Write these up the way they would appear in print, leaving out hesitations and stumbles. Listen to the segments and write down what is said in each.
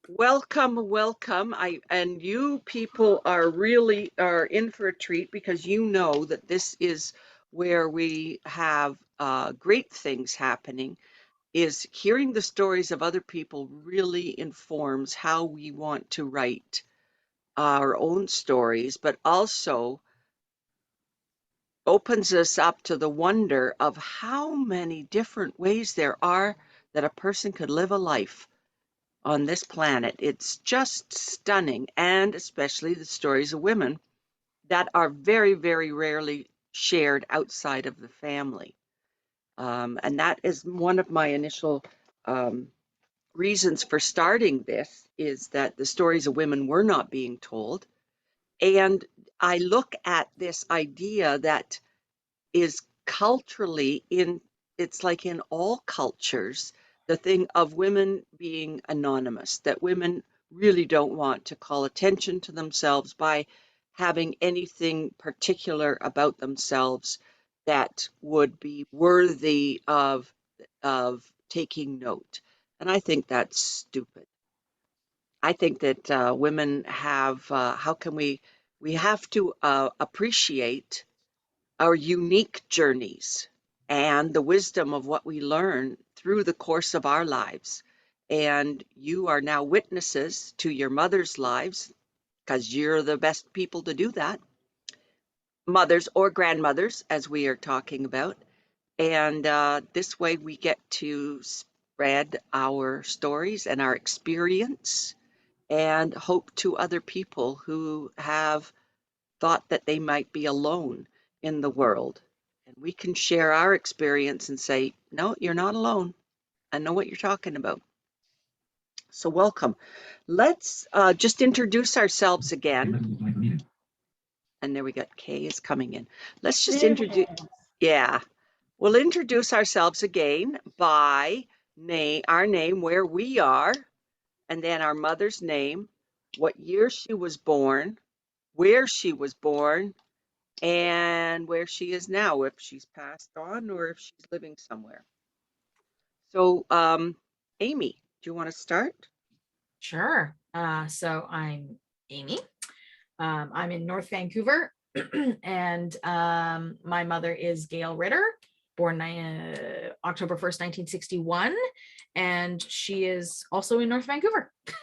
Welcome, welcome. And you people are in for a treat because you know that this is where we have great things happening. Is hearing the stories of other people really informs how we want to write our own stories, but also opens us up to the wonder of how many different ways there are that a person could live a life on this planet. It's just stunning, and especially the stories of women that are very, very rarely shared outside of the family. And that is one of my initial reasons for starting this, is that the stories of women were not being told. And I look at this idea that is culturally it's like in all cultures, the thing of women being anonymous, that women really don't want to call attention to themselves by having anything particular about themselves that would be worthy of taking note. And I think that's stupid. I think that women have, how can we have to appreciate our unique journeys and the wisdom of what we learn through the course of our lives. And you are now witnesses to your mother's lives because you're the best people to do that, mothers or grandmothers, as we are talking about. And this way we get to spread our stories and our experience and hope to other people who have thought that they might be alone in the world. And we can share our experience and say, no, you're not alone. I know what you're talking about. So welcome. Let's just introduce ourselves again. And there we go. Kay is coming in. Let's just introduce. Yeah. We'll introduce ourselves again by our name, where we are, and then our mother's name, what year she was born, where she was born, and where she is now, if she's passed on or if she's living somewhere. So, Amy, do you want to start? Sure. So I'm Amy. I'm in North Vancouver, and my mother is Gail Ritter, born October 1st, 1961, and she is also in North Vancouver. Did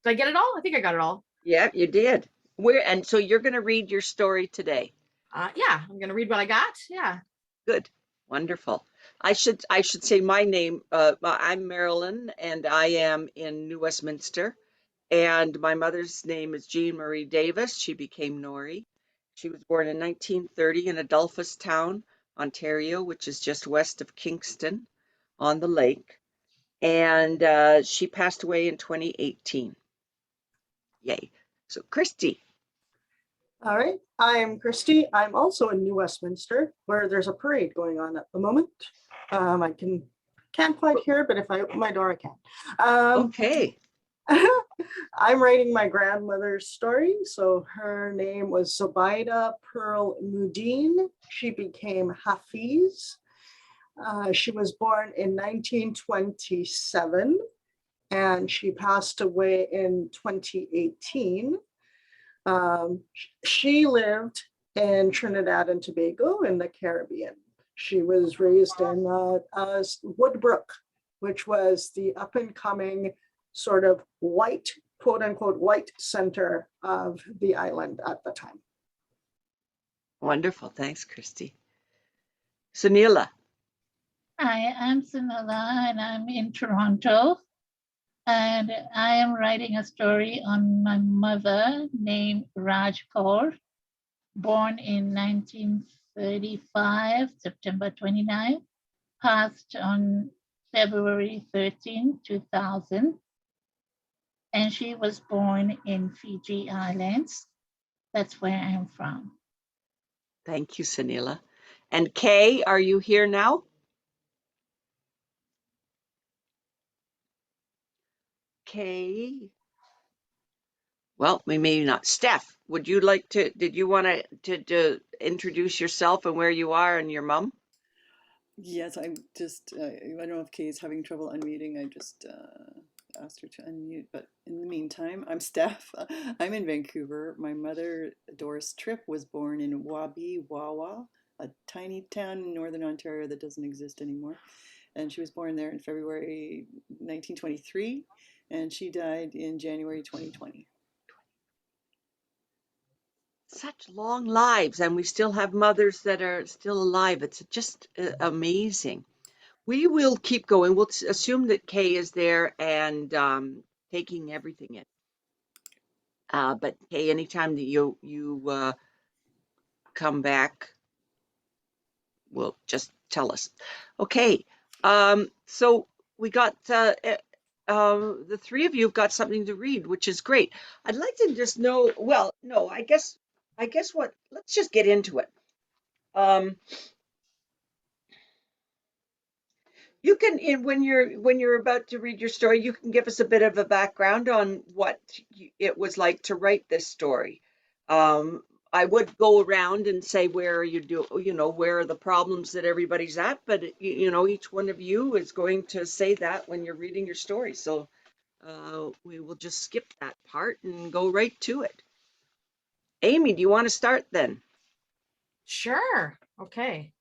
I get it all? I think I got it all. Yeah, you did. And so you're going to read your story today. Yeah, I'm going to read what I got. Yeah. Good. Wonderful. I should say my name. I'm Marilyn, and I am in New Westminster. And my mother's name is Jean Marie Davis. She became Nori. She was born in 1930 in Adolphustown, Ontario, which is just west of Kingston on the lake. And she passed away in 2018. Yay. So, Kristy. All right, I'm Kristy. I'm also in New Westminster, where there's a parade going on at the moment. I can't quite hear, but if I open my door, I can. Okay. I'm writing my grandmother's story. So her name was Zubaida Pearl Mudin. She became Hafiz. She was born in 1927 and she passed away in 2018. She lived in Trinidad and Tobago in the Caribbean. She was raised in Woodbrook, which was the up and coming sort of white, quote unquote, white center of the island at the time. Wonderful. Thanks, Kristy. Sunila. Hi, I'm Sunila and I'm in Toronto. And I am writing a story on my mother named Raj Kaur, born in 1935, September 29, passed on February 13, 2000. And she was born in Fiji Islands. That's where I'm from. Thank you, Sunila. And Kay, are you here now? Kay? Well, we maybe not. Steph, would you like to, did you want to introduce yourself and where you are and your mom? Yes, I'm just, I don't know if Kay is having trouble unmuting. I just asked her to unmute. But in the meantime, I'm Steph. I'm in Vancouver. My mother, Doris Tripp, was born in Wabi Wawa, a tiny town in northern Ontario that doesn't exist anymore. And she was born there in February 1923, and she died in January 2020. Such long lives, and we still have mothers that are still alive. It's just amazing. We will keep going. We'll assume that Kay is there and taking everything in. But Kay, anytime that you come back, will just tell us. Okay. So we got the three of you have got something to read, which is great. I'd like to just know. Well, no, I guess what. Let's just get into it. You can, when you're about to read your story, you can give us a bit of a background on what it was like to write this story. I would go around and say where where are the problems that everybody's at, but each one of you is going to say that when you're reading your story. So we will just skip that part and go right to it. Amy, do you want to start then? Sure. Okay.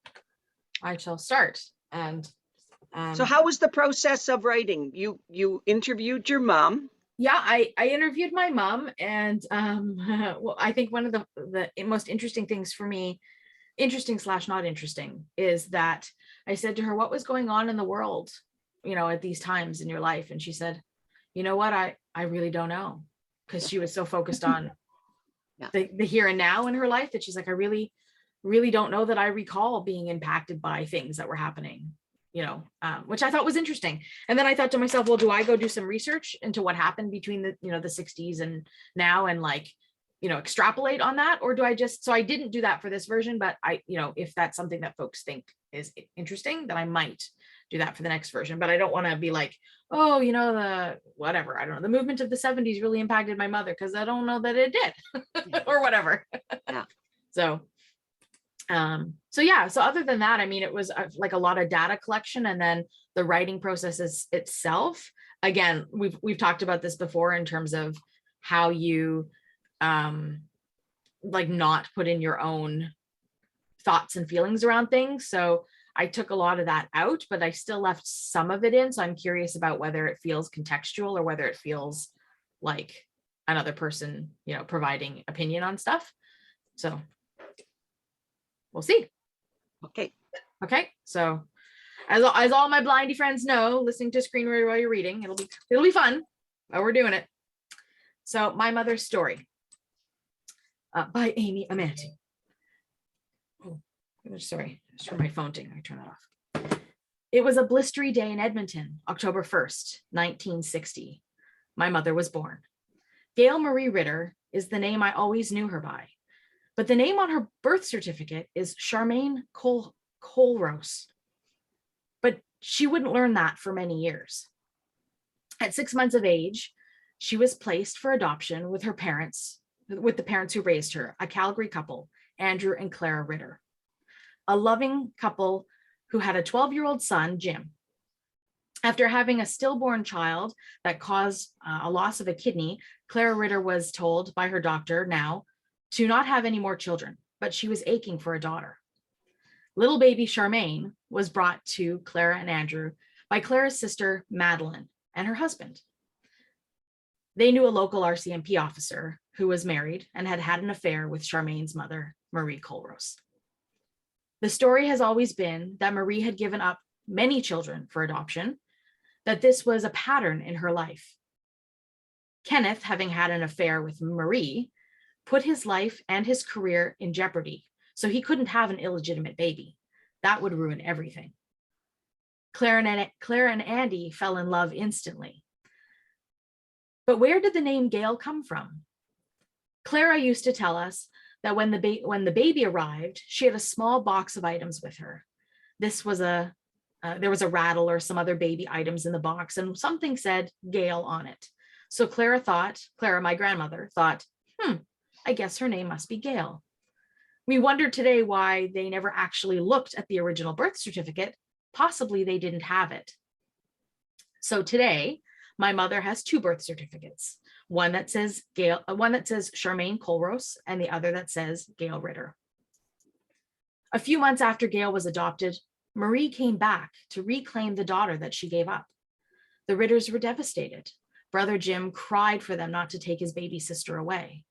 I shall start. And So how was the process of writing? You interviewed your mom. yeah, I interviewed my mom, and well, I think one of the most interesting things for me, interesting / not interesting, is that I said to her, what was going on in the world, at these times in your life? And she said, you know what, I really don't know, because she was so focused on Yeah. the here and now in her life that she's like, I really, really don't know that I recall being impacted by things that were happening, which I thought was interesting. And then I thought to myself, well, do I go do some research into what happened between the 60s and now, and extrapolate on that? Or do I so I didn't do that for this version, but if that's something that folks think is interesting, then I might do that for the next version. But I don't want to be like, oh, the whatever, I don't know, the movement of the 70s really impacted my mother, because I don't know that it did. Or whatever. Yeah. So yeah, so other than that, I mean, it was like a lot of data collection, and then the writing process itself. Again, we've talked about this before in terms of how you like not put in your own thoughts and feelings around things. So I took a lot of that out, but I still left some of it in. So I'm curious about whether it feels contextual or whether it feels like another person, providing opinion on stuff. So we'll see. Okay. So as all my blindy friends know, listening to screen reader while you're reading, it'll be fun, but we're doing it. So My Mother's Story by Amy Amanti. Oh, sorry, just for my phone ding, I turn that off. It was a blistery day in Edmonton, October 1st, 1960. My mother was born. Gail Marie Ritter is the name I always knew her by, but the name on her birth certificate is Charmaine Colrose. But she wouldn't learn that for many years. At 6 months of age, she was placed for adoption with the parents who raised her, a Calgary couple, Andrew and Clara Ritter, a loving couple who had a 12-year-old son, Jim. After having a stillborn child that caused a loss of a kidney, Clara Ritter was told by her doctor now to not have any more children, but she was aching for a daughter. Little baby Charmaine was brought to Clara and Andrew by Clara's sister, Madeline, and her husband. They knew a local RCMP officer who was married and had had an affair with Charmaine's mother, Marie Colrose. The story has always been that Marie had given up many children for adoption, that this was a pattern in her life. Kenneth, having had an affair with Marie, put his life and his career in jeopardy, so he couldn't have an illegitimate baby. That would ruin everything. Clara and Andy fell in love instantly. But where did the name Gail come from? Clara used to tell us that when the baby arrived, she had a small box of items with her. There was a rattle or some other baby items in the box, and something said Gail on it. So Clara, my grandmother, thought, I guess her name must be Gail. We wonder today why they never actually looked at the original birth certificate possibly they didn't have it. So today, my mother has two birth certificates, one that says Charmaine Colrose, and the other that says Gail Ritter. A few months after Gail was adopted, Marie came back to reclaim the daughter that she gave up. The Ritters were devastated. Brother Jim cried for them not to take his baby sister away.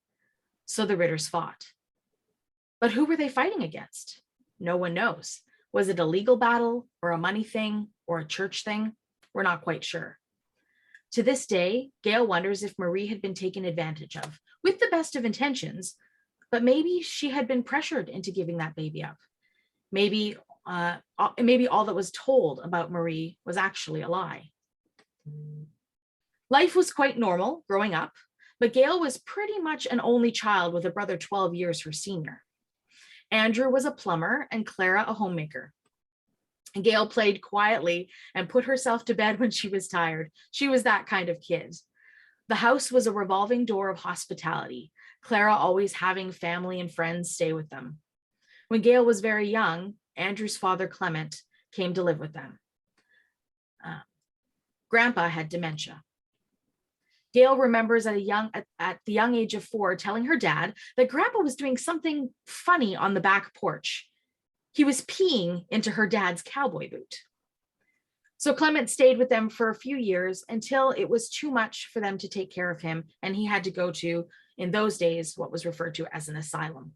So the Ritters fought. But who were they fighting against? No one knows. Was it a legal battle or a money thing or a church thing? We're not quite sure. To this day, Gail wonders if Marie had been taken advantage of with the best of intentions, but maybe she had been pressured into giving that baby up. Maybe all that was told about Marie was actually a lie. Life was quite normal growing up, but Gail was pretty much an only child with a brother 12 years her senior. Andrew was a plumber and Clara a homemaker. Gail played quietly and put herself to bed when she was tired. She was that kind of kid. The house was a revolving door of hospitality, Clara always having family and friends stay with them. When Gail was very young, Andrew's father, Clement, came to live with them. Grandpa had dementia. Gail remembers at the young age of 4 telling her dad that Grandpa was doing something funny on the back porch. He was peeing into her dad's cowboy boot. So Clement stayed with them for a few years until it was too much for them to take care of him, and he had to go to, in those days, what was referred to as an asylum.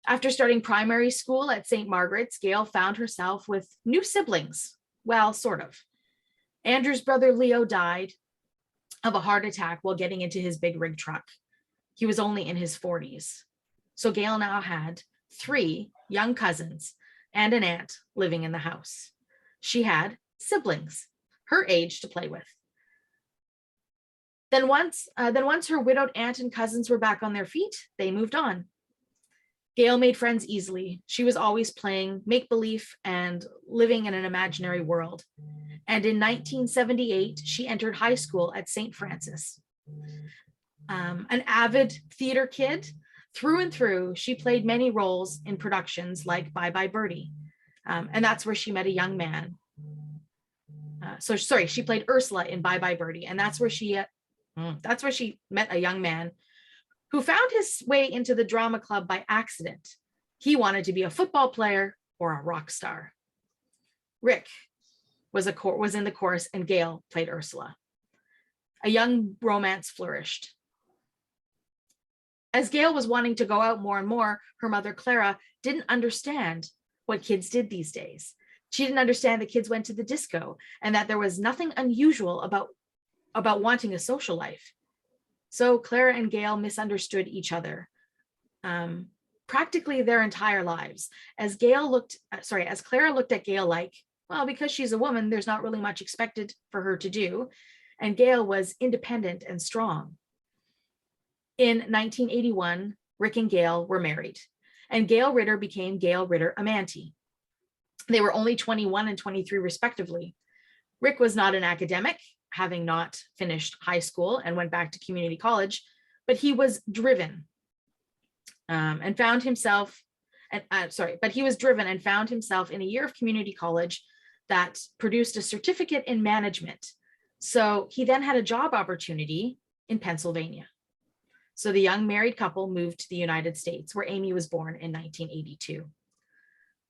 After starting primary school at St. Margaret's, Gail found herself with new siblings. Well, sort of. Andrew's brother Leo died of a heart attack while getting into his big rig truck. He was only in his 40s. So Gail now had 3 young cousins and an aunt living in the house. She had siblings her age to play with. Then once her widowed aunt and cousins were back on their feet, they moved on. Gail made friends easily. She was always playing make-believe and living in an imaginary world. And in 1978, she entered high school at St. Francis. An avid theater kid, through and through, she played many roles in productions like Bye Bye Birdie. And that's where she met a young man. She played Ursula in Bye Bye Birdie. And that's where she met a young man who found his way into the drama club by accident. He wanted to be a football player or a rock star. Rick was in the chorus, and Gail played Ursula. A young romance flourished. As Gail was wanting to go out more and more, her mother, Clara, didn't understand what kids did these days. She didn't understand that kids went to the disco and that there was nothing unusual about wanting a social life. So Clara and Gail misunderstood each other practically their entire lives. As Clara looked at Gail like, well, because she's a woman, there's not really much expected for her to do. And Gail was independent and strong. In 1981, Rick and Gail were married, and Gail Ritter became Gail Ritter Amanti. They were only 21 and 23 respectively. Rick was not an academic, having not finished high school and went back to community college, but he was driven and found himself in a year of community college that produced a certificate in management. So he then had a job opportunity in Pennsylvania. So the young married couple moved to the United States, where Amy was born in 1982.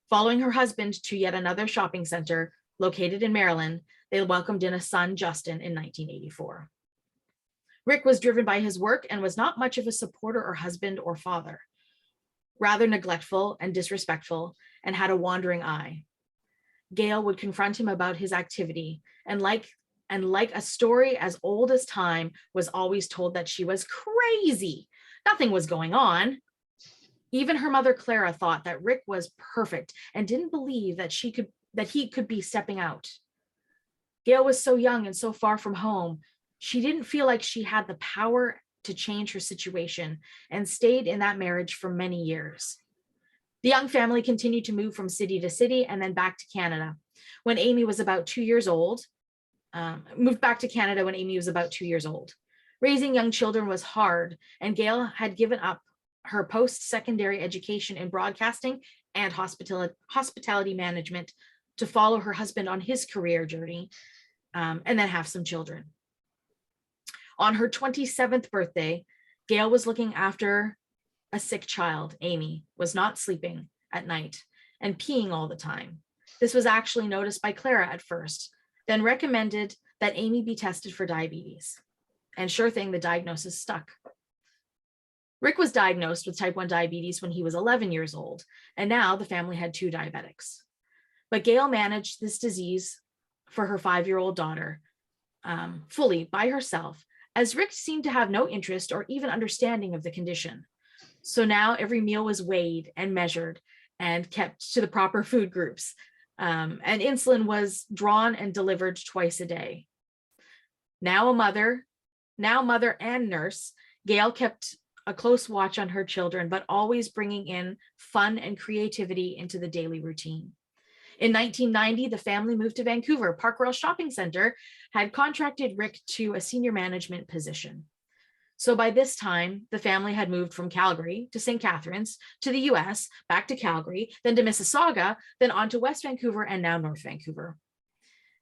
Following her husband to yet another shopping center located in Maryland, they welcomed in a son, Justin, in 1984. Rick was driven by his work and was not much of a supporter or husband or father, rather neglectful and disrespectful, and had a wandering eye. Gail would confront him about his activity, and like a story as old as time, was always told that she was crazy. Nothing was going on. Even her mother, Clara, thought that Rick was perfect and didn't believe that he could be stepping out. Gail was so young and so far from home. She didn't feel like she had the power to change her situation and stayed in that marriage for many years. The young family continued to move from city to city and then back to Canada. When Amy was about 2 years old, moved back to Canada when Amy was about 2 years old. Raising young children was hard, and Gail had given up her post-secondary education in broadcasting and hospitality management to follow her husband on his career journey, and then have some children. On her 27th birthday, Gail was looking after a sick child. Amy was not sleeping at night and peeing all the time. This was actually noticed by Clara at first, then recommended that Amy be tested for diabetes. And sure thing, the diagnosis stuck. Rick was diagnosed with type 1 diabetes when he was 11 years old, and now the family had 2 diabetics. But Gail managed this disease for her 5-year-old daughter fully by herself, as Rick seemed to have no interest or even understanding of the condition. So now every meal was weighed and measured and kept to the proper food groups. And insulin was drawn and delivered twice a day. Now mother and nurse, Gail kept a close watch on her children, but always bringing in fun and creativity into the daily routine. In 1990, the family moved to Vancouver. Park Royal Shopping Center had contracted Rick to a senior management position. So by this time, the family had moved from Calgary to St. Catharines, to the US, back to Calgary, then to Mississauga, then on to West Vancouver, and now North Vancouver.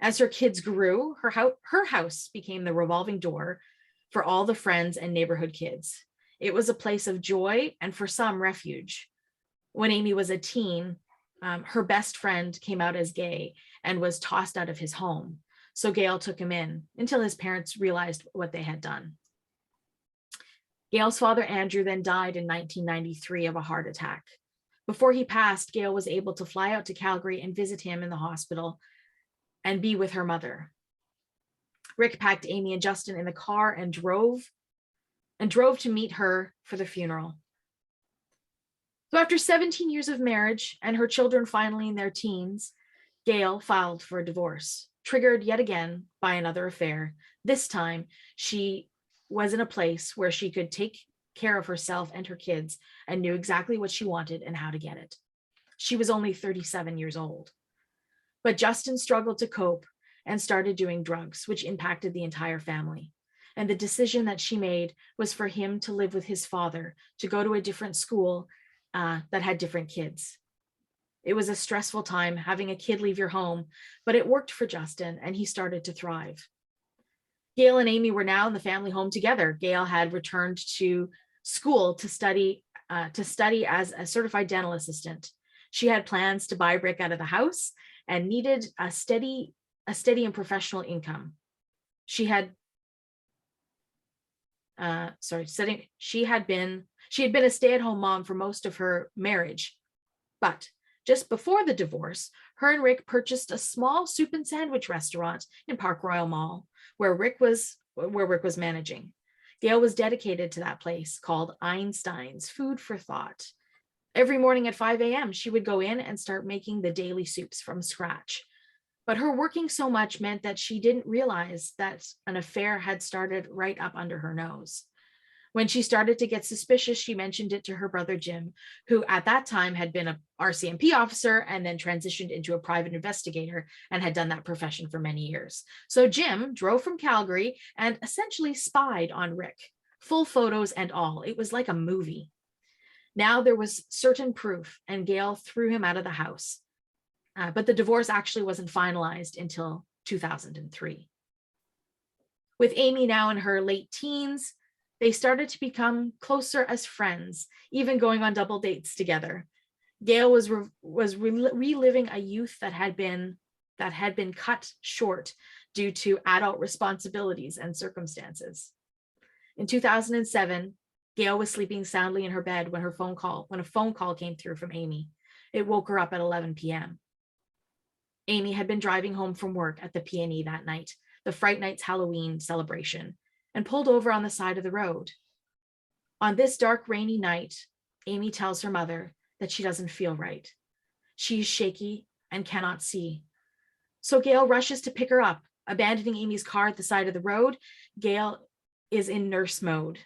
As her kids grew, her house became the revolving door for all the friends and neighborhood kids. It was a place of joy and for some refuge. When Amy was a teen, her best friend came out as gay and was tossed out of his home. So Gail took him in until his parents realized what they had done. Gail's father, Andrew, then died in 1993 of a heart attack. Before he passed, Gail was able to fly out to Calgary and visit him in the hospital and be with her mother. Rick packed Amy and Justin in the car and drove to meet her for the funeral. So after 17 years of marriage and her children finally in their teens, Gail filed for a divorce, triggered yet again by another affair. This time, she was in a place where she could take care of herself and her kids and knew exactly what she wanted and how to get it. She was only 37 years old. But Justin struggled to cope and started doing drugs, which impacted the entire family. And the decision that she made was for him to live with his father, to go to a different school that had different kids. It was a stressful time having a kid leave your home, but it worked for Justin and he started to thrive. Gail and Amy were now in the family home together. Gail had returned to school to study as a certified dental assistant. She had plans to buy Rick out of the house and needed a steady and professional income. She had been a stay-at-home mom for most of her marriage, but just before the divorce, her and Rick purchased a small soup and sandwich restaurant in Park Royal Mall, where Rick was managing. Gail was dedicated to that place, called Einstein's Food for Thought. Every morning at 5 a.m., she would go in and start making the daily soups from scratch. But her working so much meant that she didn't realize that an affair had started right up under her nose. When she started to get suspicious, she mentioned it to her brother, Jim, who at that time had been a RCMP officer and then transitioned into a private investigator and had done that profession for many years. So Jim drove from Calgary and essentially spied on Rick, full photos and all. It was like a movie. Now there was certain proof, and Gail threw him out of the house. But the divorce actually wasn't finalized until 2003. With Amy now in her late teens, they started to become closer as friends, even going on double dates together. Gail was reliving a youth that had been cut short due to adult responsibilities and circumstances. In 2007, Gail was sleeping soundly in her bed when a phone call came through from Amy. It woke her up at 11 p.m. Amy had been driving home from work at the P&E that night, the Fright Nights Halloween celebration, and pulled over on the side of the road. On this dark, rainy night, Amy tells her mother that she doesn't feel right. She is shaky and cannot see. So Gail rushes to pick her up. Abandoning Amy's car at the side of the road, Gail is in nurse mode.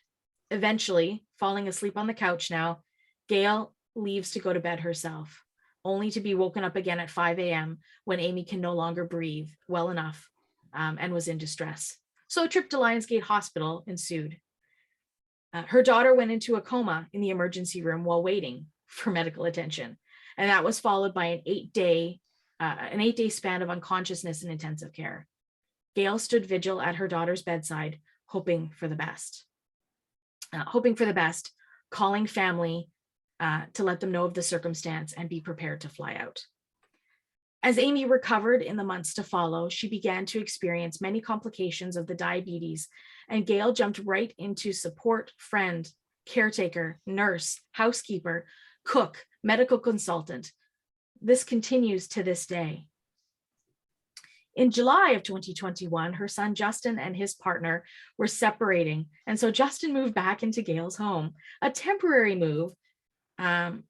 Eventually, falling asleep on the couch now, Gail leaves to go to bed herself, only to be woken up again at 5 a.m. when Amy can no longer breathe well enough and was in distress. So a trip to Lionsgate Hospital ensued. Her daughter went into a coma in the emergency room while waiting for medical attention. And that was followed by an 8-day span of unconsciousness in intensive care. Gail stood vigil at her daughter's bedside, hoping for the best, calling family to let them know of the circumstance and be prepared to fly out. As Amy recovered in the months to follow, she began to experience many complications of the diabetes, and Gail jumped right into support, friend, caretaker, nurse, housekeeper, cook, medical consultant. This continues to this day. In July of 2021, her son Justin and his partner were separating, and so Justin moved back into Gail's home, a temporary move so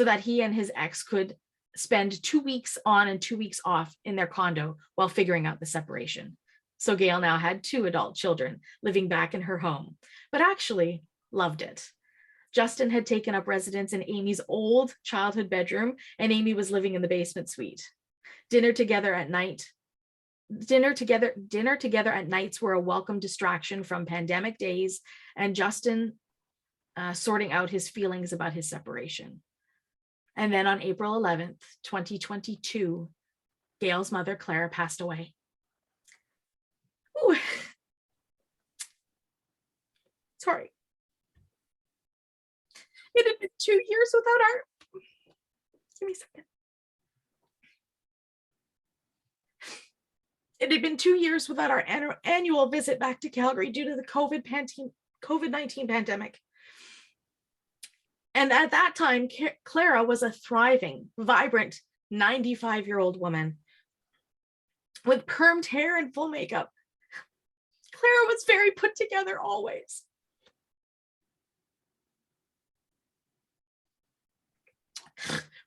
that he and his ex could spend 2 weeks on and 2 weeks off in their condo while figuring out the separation. So Gail now had 2 adult children living back in her home, but actually loved it. Justin had taken up residence in Amy's old childhood bedroom, and Amy was living in the basement suite. Dinner together at nights were a welcome distraction from pandemic days and Justin sorting out his feelings about his separation. And then on April 11th, 2022, Gail's mother, Clara, passed away. Ooh. Sorry. It had been 2 years without our, give me a second. It had been 2 years without our annual visit back to Calgary due to the COVID-19 pandemic. And at that time, Clara was a thriving, vibrant, 95-year-old woman with permed hair and full makeup. Clara was very put together always.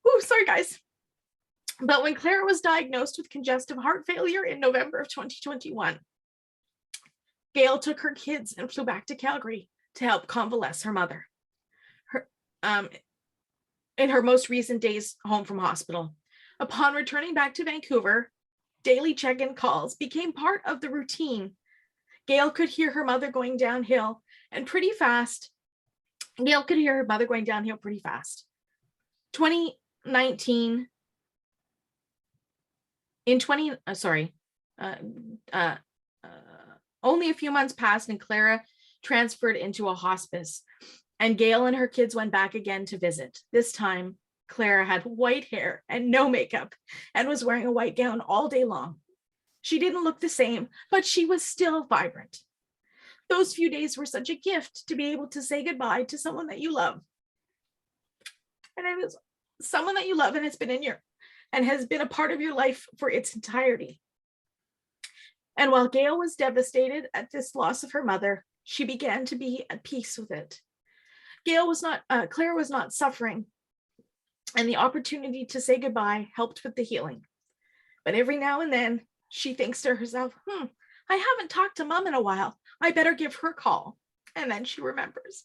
Ooh, sorry guys. But when Clara was diagnosed with congestive heart failure in November of 2021, Gail took her kids and flew back to Calgary to help convalesce her mother. In her most recent days home from hospital. Upon returning back to Vancouver, daily check-in calls became part of the routine. Gail could hear her mother going downhill pretty fast. 2019, only a few months passed and Clara transferred into a hospice, and Gail and her kids went back again to visit. This time, Clara had white hair and no makeup and was wearing a white gown all day long. She didn't look the same, but she was still vibrant. Those few days were such a gift to be able to say goodbye to someone that you love. And it is someone that you love and has been a part of your life for its entirety. And while Gail was devastated at this loss of her mother, she began to be at peace with it. Clara was not suffering, and the opportunity to say goodbye helped with the healing. But every now and then, she thinks to herself, I haven't talked to Mom in a while. I better give her a call. And then she remembers.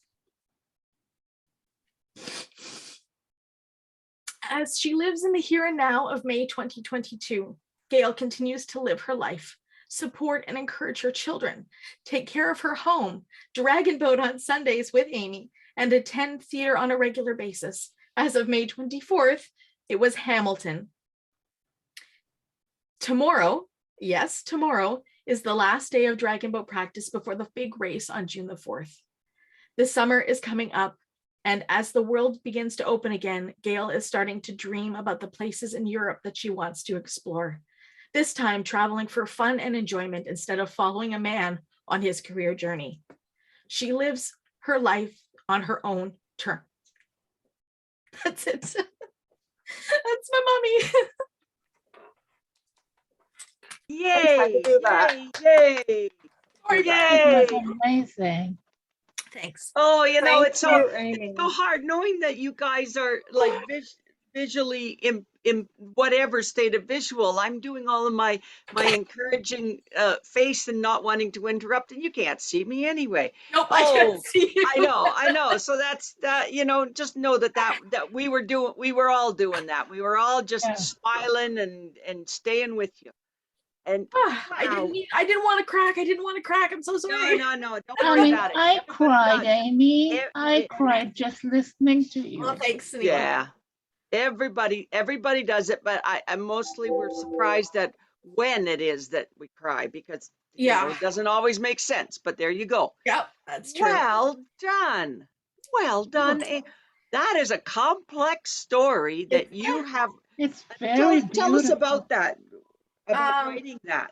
As she lives in the here and now of May 2022, Gail continues to live her life, support and encourage her children, take care of her home, dragon boat on Sundays with Amy, and attend theater on a regular basis. As of May 24th, it was Hamilton. Tomorrow, yes, tomorrow is the last day of dragon boat practice before the big race on June the 4th. The summer is coming up, and as the world begins to open again, Gail is starting to dream about the places in Europe that she wants to explore. This time traveling for fun and enjoyment instead of following a man on his career journey. She lives her life on her own terms. That's it. That's my mommy. Yay! do that. Yay! Sorry, Yay! That's amazing. Thanks. Oh, you know, Thank it's you, Amy. so hard knowing that you guys are like visually in whatever state of visual. I'm doing all of my encouraging face and not wanting to interrupt, and you can't see me anyway. Nope, I can't see you. I know. So that's that. You know, just know that we were all doing that. We were all just Yeah. smiling and staying with you. And I wow. didn't want to crack. I didn't want to crack. I'm so No, sorry. no, no, don't I worry mean, about it. I Everybody cried, does. Amy. It- I it- cried just listening to Oh, you. thanks, Sunila. Yeah, everybody does it, but I mostly we're surprised at when it is that we cry because Yeah. it doesn't always make sense. But there you go. Yep, that's true. Well done. Well done. That is a complex story that you have. It's very Tell us beautiful. about that, about Um, writing that.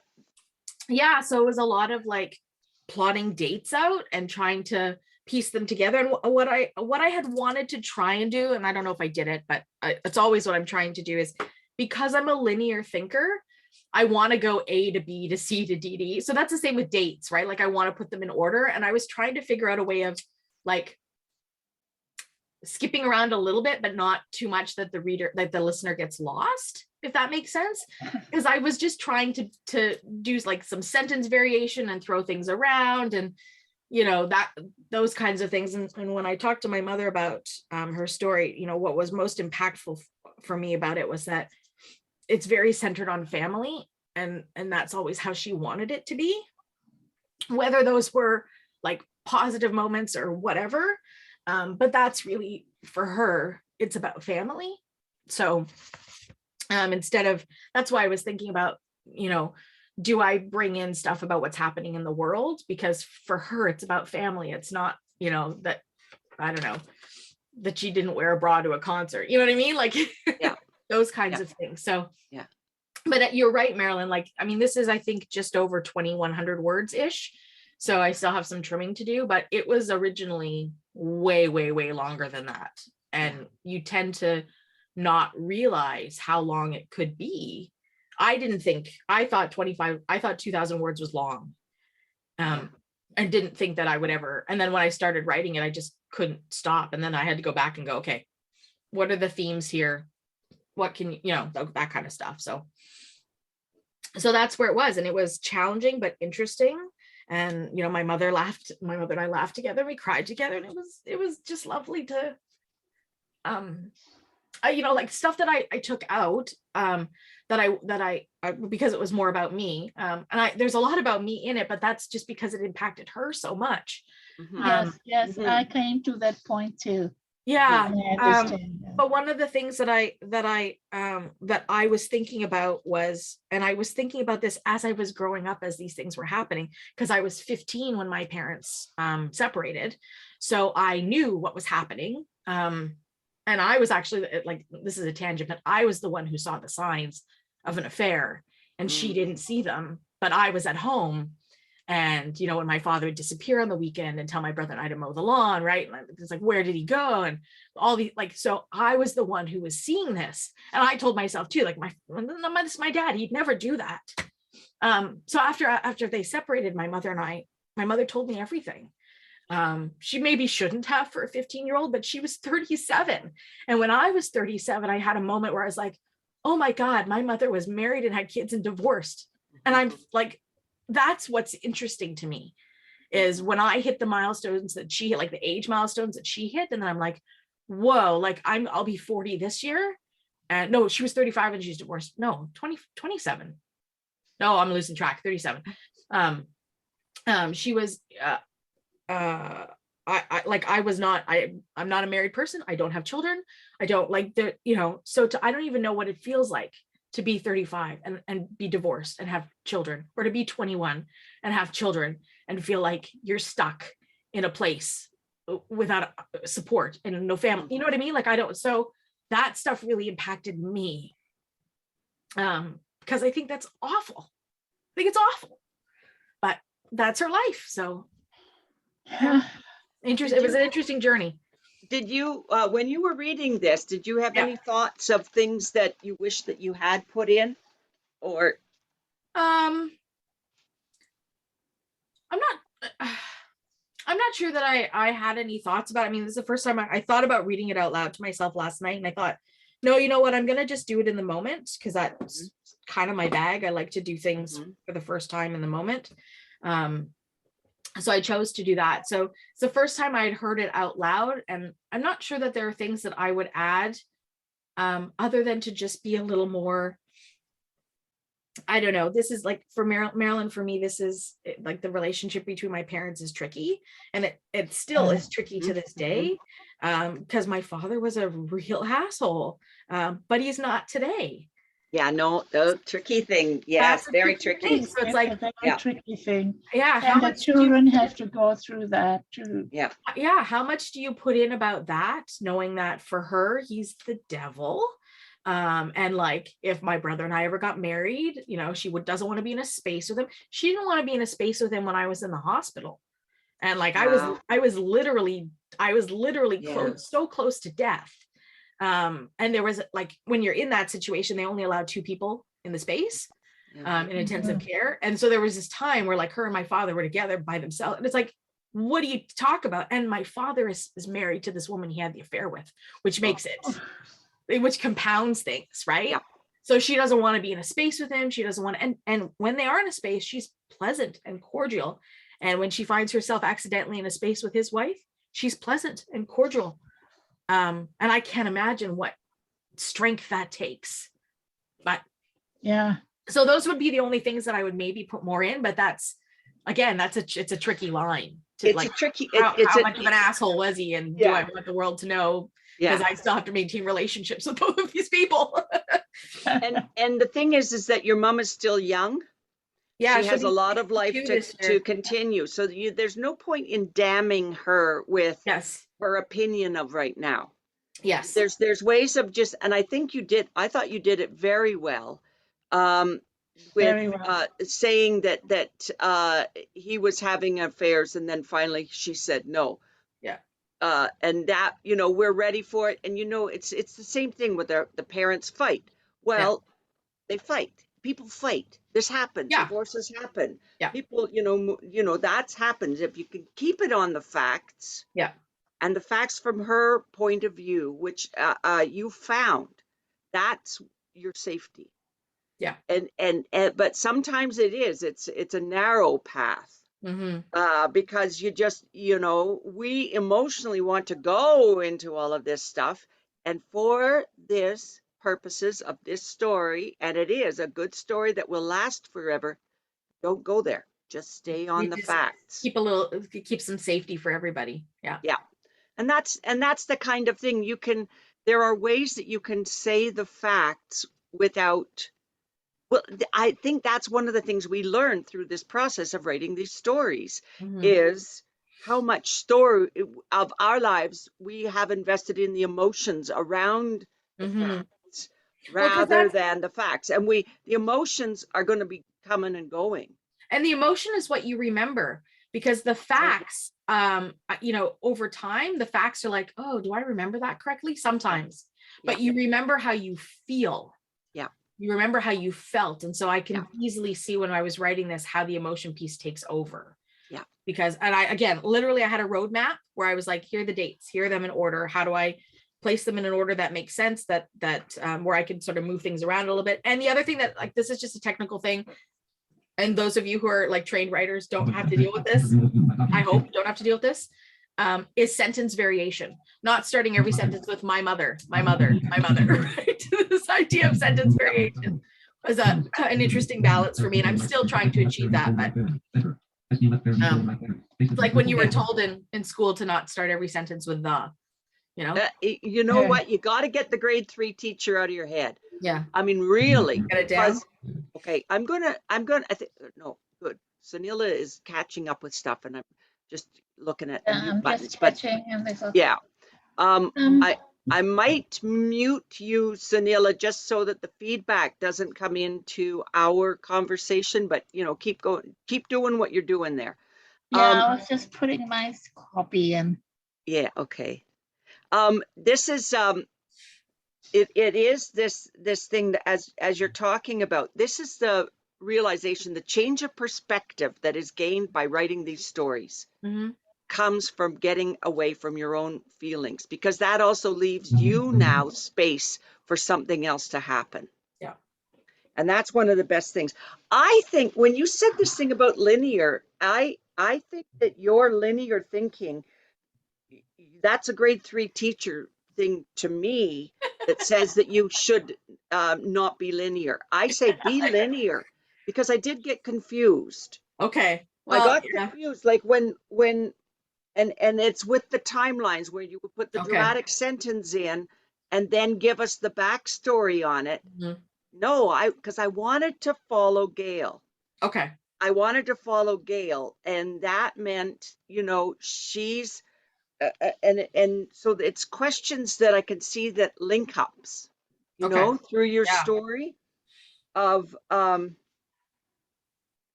Yeah, so it was a lot of like plotting dates out and trying to piece them together. And what I had wanted to try and do, and I don't know if I did it, but it's always what I'm trying to do is, because I'm a linear thinker, I want to go A to B to C to D to E. So that's the same with dates, right? Like I want to put them in order. And I was trying to figure out a way of like skipping around a little bit, but not too much that the listener gets lost, if that makes sense. Because I was just trying to do like some sentence variation and throw things around and, those kinds of things. And when I talked to my mother about her story, what was most impactful for me about it was that it's very centered on family. And that's always how she wanted it to be, whether those were like positive moments or whatever. But that's really, for her, it's about family. So that's why I was thinking about, do I bring in stuff about what's happening in the world? Because for her, it's about family. It's not, that, I don't know, that she didn't wear a bra to a concert. You know what I mean? Like, Yeah. those kinds of things. So, yeah. But you're right, Marilyn. Like, I mean, this is, I think, just over 2,100 words ish. So I still have some trimming to do, but it was originally way, way, way longer than that. And you tend to not realize how long it could be. I thought 2,000 words was long. And didn't think that I would ever. And then when I started writing it, I just couldn't stop. And then I had to go back and go, okay, what are the themes here? What can that kind of stuff. So that's where it was. And it was challenging, but interesting. And, my mother and I laughed together. We cried together. And it was just lovely to, like stuff that I took out, that I because it was more about me. And there's a lot about me in it, but that's just because it impacted her so much. Mhm. Yes, I came to that point too. Yeah. I understand that. But one of the things that I was thinking about was, and I was thinking about this as I was growing up, as these things were happening, because I was 15 when my parents separated. So I knew what was happening. And I was actually, like, this is a tangent, but I was the one who saw the signs of an affair, and she didn't see them, but I was at home. And, when my father would disappear on the weekend and tell my brother and I to mow the lawn, right? And it's like, where did he go? And all these, like, so I was the one who was seeing this. And I told myself too, like, my dad, he'd never do that. So after they separated, my mother told me everything. She maybe shouldn't have for a 15-year-old, but she was 37. And when I was 37, I had a moment where I was like, oh my God, my mother was married and had kids and divorced. And I'm like, that's what's interesting to me, is when I hit the milestones that she hit, like the age milestones that she hit. And then I'm like, whoa, like I'll be 40 this year. And no, she was 35 and she's divorced. No, 27. No, I'm losing track. 37. She was, I'm not a married person. I don't have children. I don't like the, I don't even know what it feels like to be 35 and be divorced and have children, or to be 21 and have children and feel like you're stuck in a place without support and no family. You know what I mean? Like, so that stuff really impacted me. Because I think that's awful. I think it's awful, but that's her life. So interesting. It was an interesting journey. Did you, when you were reading this, did you have any thoughts of things that you wish that you had put in, or? I'm not sure that I had any thoughts about it. I mean, this is the first time I thought about reading it out loud to myself last night, and I thought, no, you know what? I'm gonna just do it in the moment, because that's kind of my bag. I like to do things for the first time in the moment. So I chose to do that. So it's the first time I had heard it out loud, and I'm not sure that there are things that I would add, other than to just be a little more I don't know. This is like for Marilyn, for me, this is like the relationship between my parents is tricky. And it still is tricky to this day. Because my father was a real asshole. But he's not today. Yeah, no, the tricky thing. Yes, That's a very tricky tricky. thing. So it's It's like, a very yeah. tricky thing. yeah, how And the much do you children put have to go through that too. Yeah. yeah, how much do you put in about that, knowing that for her he's the devil? And like if my brother and I ever got married, you know, she doesn't want to be in a space with him. She didn't want to be in a space with him when I was in the hospital. And like Wow. I was literally Yeah. close, so close to death. And there was like, when you're in that situation, they only allowed 2 people in the space Yeah. in intensive care. And so there was this time where like her and my father were together by themselves. And it's like, what do you talk about? And my father is married to this woman he had the affair with, which makes which compounds things, right? Yeah. So she doesn't want to be in a space with him. She doesn't want to, and when they are in a space, she's pleasant and cordial. And when she finds herself accidentally in a space with his wife, she's pleasant and cordial. And I can't imagine what strength that takes. But Yeah. so those would be the only things that I would maybe put more in, but that's again, it's a tricky line to It's like a tricky. how much of an asshole was he, and do Yeah. I want the world to know? Because Yeah. I still have to maintain relationships with both of these people. And the thing is that your mom is still young. Yeah, She has a lot of life 62 this to year. continue. So there's no point in damning her with Yes, her opinion of right now. yes, There's ways of just, and I thought you did it very well. With Very well. saying that he was having affairs, and then finally she said no. yeah, And that, we're ready for it. And it's the same thing with the parents fight. Well, they fight. People fight. This happens. yeah, Divorces happen. Yeah. People, that's happens. If you can keep it on the facts, yeah, and the facts from her point of view, which you found, that's your safety. yeah. And but sometimes it's a narrow path. Mm-hmm. Because you just, we emotionally want to go into all of this stuff. And for this purposes of this story, and it is a good story that will last forever, don't go there. Just stay on the facts. Keep some safety for everybody. Yeah. Yeah. And that's the kind of thing there are ways that you can say the facts without. Well, I think that's one of the things we learned through this process of writing these stories is how much story of our lives we have invested in the emotions around the facts rather than the facts. And the emotions are going to be coming and going. And the emotion is what you remember, because the facts, over time, the facts are like, oh, do I remember that correctly? Sometimes, but you remember how you feel. Yeah. You remember how you felt. And so I can easily see when I was writing this, how the emotion piece takes over. Yeah. Because, and I had a roadmap where I was like, here are the dates, here are them in order. How do I place them in an order that makes sense, that where I can sort of move things around a little bit. And the other thing that, like, this is just a technical thing, and those of you who are like trained writers don't have to deal with this. I hope don't have to deal with this. Is sentence variation, not starting every sentence with my mother, right? This idea of sentence variation was an interesting balance for me, and I'm still trying to achieve that. But it's like when you were told in school to not start every sentence with the, you know what? You got to get the grade 3 teacher out of your head. Yeah. I mean, really. Get it down. Okay, I think, no, good. Sunila is catching up with stuff, and I'm just looking at the mute buttons. But yeah, I might mute you, Sunila, just so that the feedback doesn't come into our conversation. But keep going, keep doing what you're doing there. Yeah, I was just putting my copy in. Yeah. Okay. This is it is this thing that as you're talking about, this is the realization, the change of perspective that is gained by writing these stories comes from getting away from your own feelings, because that also leaves you now space for something else to happen. Yeah. And that's one of the best things. I think when you said this thing about linear, I think that your linear thinking, that's a grade 3 teacher thing to me, that says that you should not be linear. I say be linear because I did get confused. Okay. I Well, got yeah. confused, like when and it's with the timelines where you would put the Okay. dramatic sentence in and then give us the backstory on it. Mhm. No, because I wanted to follow Gail. Okay. I wanted to follow Gail, and that meant, she's and so it's questions that I can see that link ups, Okay. through your Yeah. story of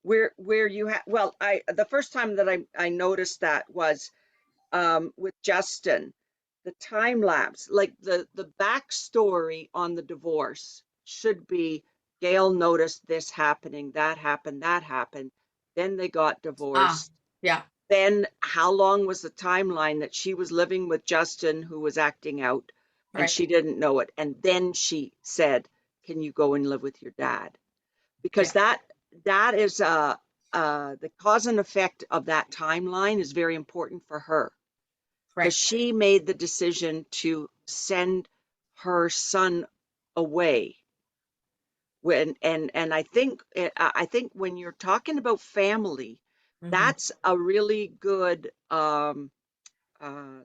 where you have. Well, the first time that I noticed that was with Justin, the time lapse, like the backstory on the divorce should be Gail noticed this happening, that happened, that happened. Then they got Ah, divorced. yeah. Then how long was the timeline that she was living with Justin, who was acting out, and Right. she didn't know it? And then she said, "Can you go and live with your dad?" Yeah. Because that is the cause and effect of that timeline is very important for her because Right. she made the decision to send her son away. And I think when you're talking about family, Hmm. that's a really good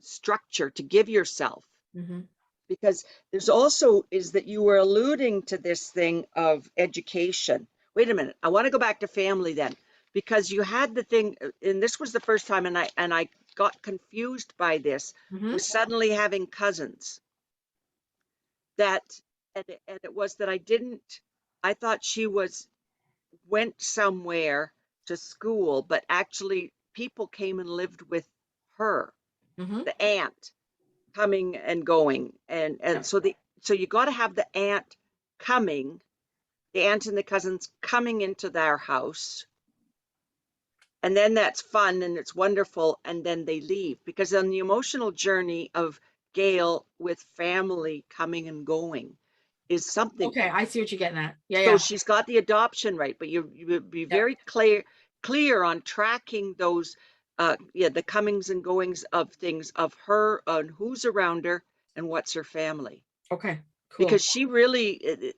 structure to give yourself, Hmm. because there's also is that you were alluding to this thing of education. Wait a minute, I want to go back to family then, because you had the thing, and this was the first time, and I got confused by this, Hmm. with suddenly having cousins that, and it was that I thought she went somewhere to school, but actually people came and lived with her, Hmm. the aunt coming and going, and Yeah. so you got to have the aunt coming, the aunt and the cousins coming into their house, and then that's fun and it's wonderful, and then they leave, because on the emotional journey of Gail with family coming and going is something. Okay. I see what you're getting at. Yeah. So Yeah. she's got the adoption right, but you would be Yeah. very clear on tracking those, the comings and goings of things of her, on who's around her and what's her family, Okay. because Cool. she really,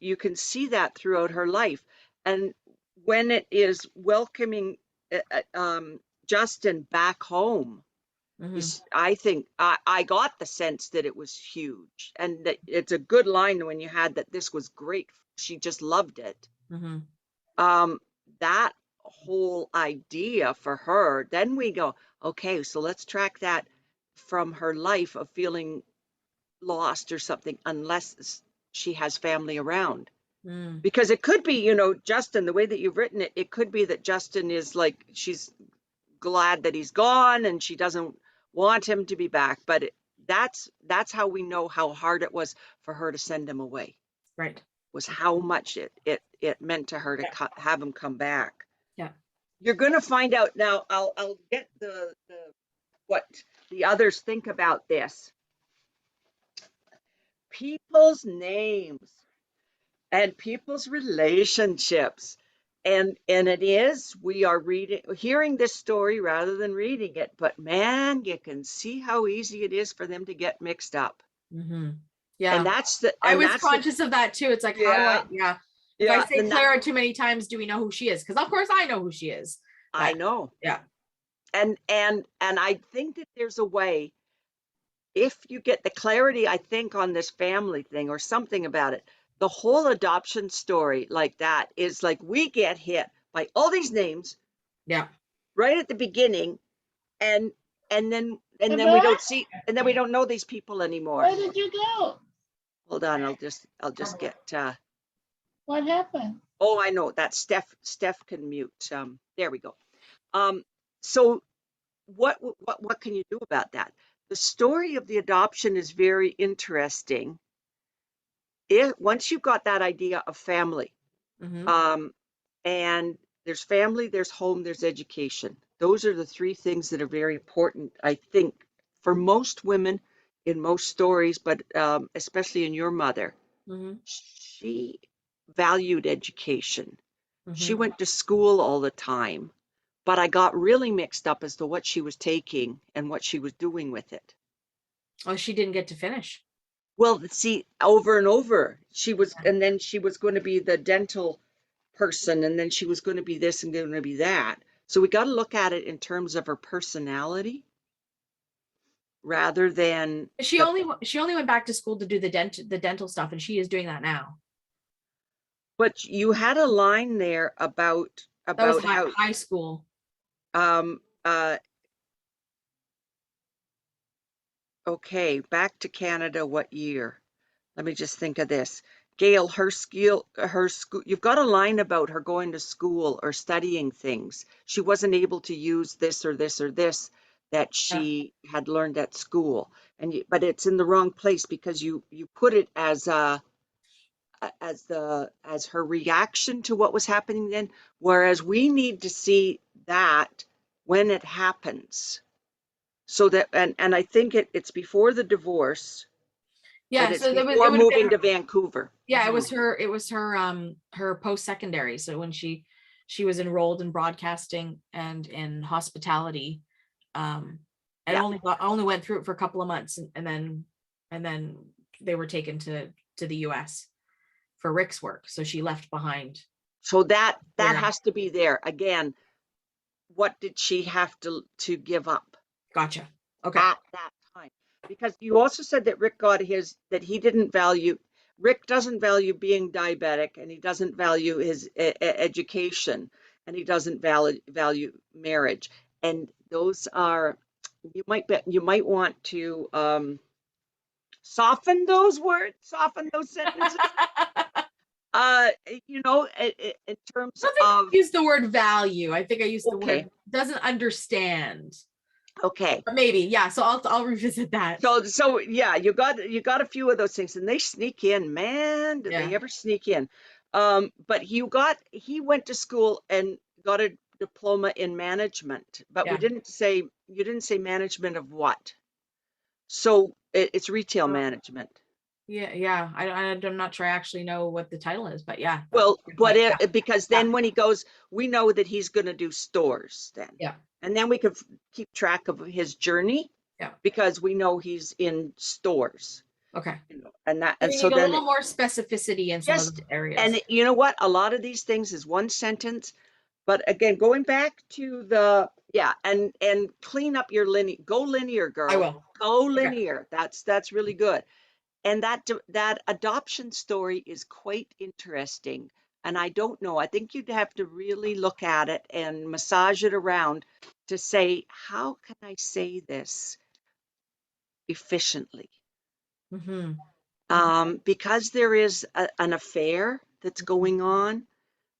you can see that throughout her life. And when it is welcoming Justin back home, Hmm. I think I got the sense that it was huge, and that it's a good line when you had that this was great. She just loved it. Hmm. Um, that whole idea for her, then we go, okay, so let's track that from her life of feeling lost or something, unless she has family around. Mm. Because it could be, Justin, the way that you've written it, it could be that Justin is like, she's glad that he's gone and she doesn't want him to be back. But that's how we know how hard it was for her to send him away, Right. was how much it meant to her to Yeah. have him come back. Yeah. You're going to find out now. I'll get the what the others think about this. People's names and people's relationships. And we are hearing this story rather than reading it, but man, you can see how easy it is for them to get mixed up. Hmm. And Yeah. that's the I and was that's the conscious of that too. It's like, how do yeah, yeah. If I yeah, say Clara too many times, do we know who she is? Because of course I know who she is. I But know. yeah. And I think that there's a way, if you get the clarity, I think, on this family thing or something about it, the whole adoption story like that is like we get hit by all these names Yeah. right at the beginning, and and then we Eva, don't see, and then we don't know these people anymore. where did you go? Hold on, I'll just get What happened? oh, I know that Steph can mute. There we go. Um so what can you do about that? The story of the adoption is very interesting. Once you've got that idea of family, Hmm. um and there's family, there's home, there's education. Those are the three things that are very important, I think, for most women in most stories, but especially in your mother. Hmm. She valued education. She Hmm. went to school all the time, but I got really mixed up as to what she was taking and what she was doing with it. Oh, she didn't get to finish. Well, see, over and over, she was, Yeah. and then she was going to be the dental person, and then she was going to be this and going to be that. So we got to look at it in terms of her personality rather than She the, only went back to school to do the dental stuff, and she is doing that now. but you had a line there That was about how, high school. um, uh, okay, back to Canada, what year? Let me just think of this. Gail, her school, you've got a line about her going to school or studying things. She wasn't able to use this or this or this that Yeah. she had learned at school. But it's in the wrong place because you put it as as her reaction to what was happening then, whereas we need to see that when it happens. So that, and I think it's before the divorce, but Yeah, it's so it before would have been moving to Vancouver. yeah, it was her post-secondary. So when she was enrolled in broadcasting and in hospitality, and Yeah. only went through it for a couple of months, and then they were taken to the US for Rick's work. So she left behind. So that Yeah. has to be there. Again, what did she have to give up Gotcha. Okay. at that time? Because you also said that Rick got his, that he didn't value, Rick doesn't value being diabetic, and he doesn't value his education, and he doesn't value marriage. And those are, you might want to soften those words, soften those sentences. You know, in terms I don't think of, I used the word value. I think I used the okay, word doesn't understand. okay. But maybe, yeah. So I'll revisit that. So yeah, you got a few of those things, and they sneak in, man. Did Yeah. they ever sneak in? But he went to school and got a diploma in management, but Yeah. you didn't say management of what? So it's retail Oh, management. yeah. I'm not sure I actually know what the title is, but yeah, that's Well, a good but point. Yeah. because Yeah. then when he goes, we know that he's going to do stores then. Yeah. And then we could keep track of his journey Yeah. because we know he's in stores, Okay. you know, and that, So and we so need a then little more specificity in some of just, those areas. and you know what? A lot of these things is one sentence, but again, going back to the, yeah, and clean up your linear, go linear, I girl, will. go Okay. linear. That's really good. And that adoption story is quite interesting. And I don't know, I think you'd have to really look at it and massage it around to say, how can I say this efficiently? Mm-hmm. Because there is an affair that's going on.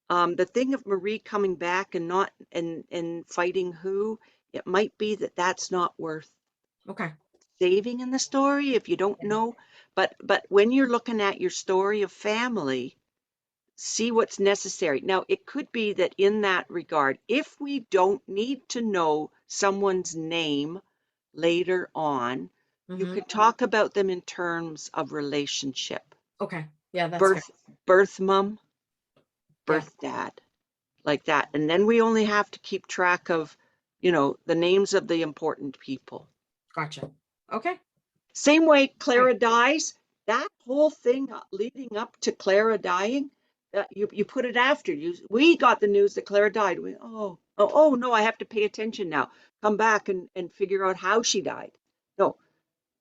The thing of Marie coming back and not and fighting who, it might be that that's not worth Okay. saving in the story if you don't Yeah. know. But when you're looking at your story of family, see what's necessary. Now, it could be that in that regard, if we don't need to know someone's name later on, you Mm-hmm. could talk about them in terms of relationship. Okay. Yeah, that's fair. Birth mom, Yeah. birth dad, like that. And then we only have to keep track of, you know, the names of the important people. Gotcha. Okay. Same way Right. Clara dies, that whole thing leading up to Clara dying, you put it after you. We got the news that Clara died. Oh no, I have to pay attention now. Come back and figure out how she died. No,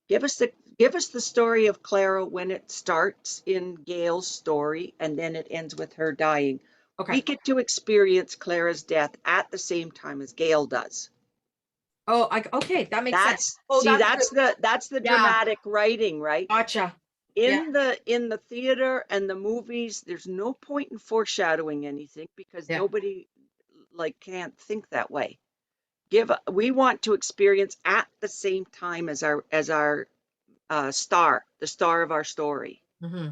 give us the story of Clara when it starts in Gail's story and then it ends with her dying. Okay. We get to experience Clara's death at the same time as Gail does. Oh, okay. That makes sense. Oh, See, that's good. that's the Yeah. dramatic writing, right? Gotcha. Yeah. In the theater and the movies, there's no point in foreshadowing anything because Yeah. nobody like can't think that way. We want to experience at the same time as our star, the star of our story. Mm-hmm.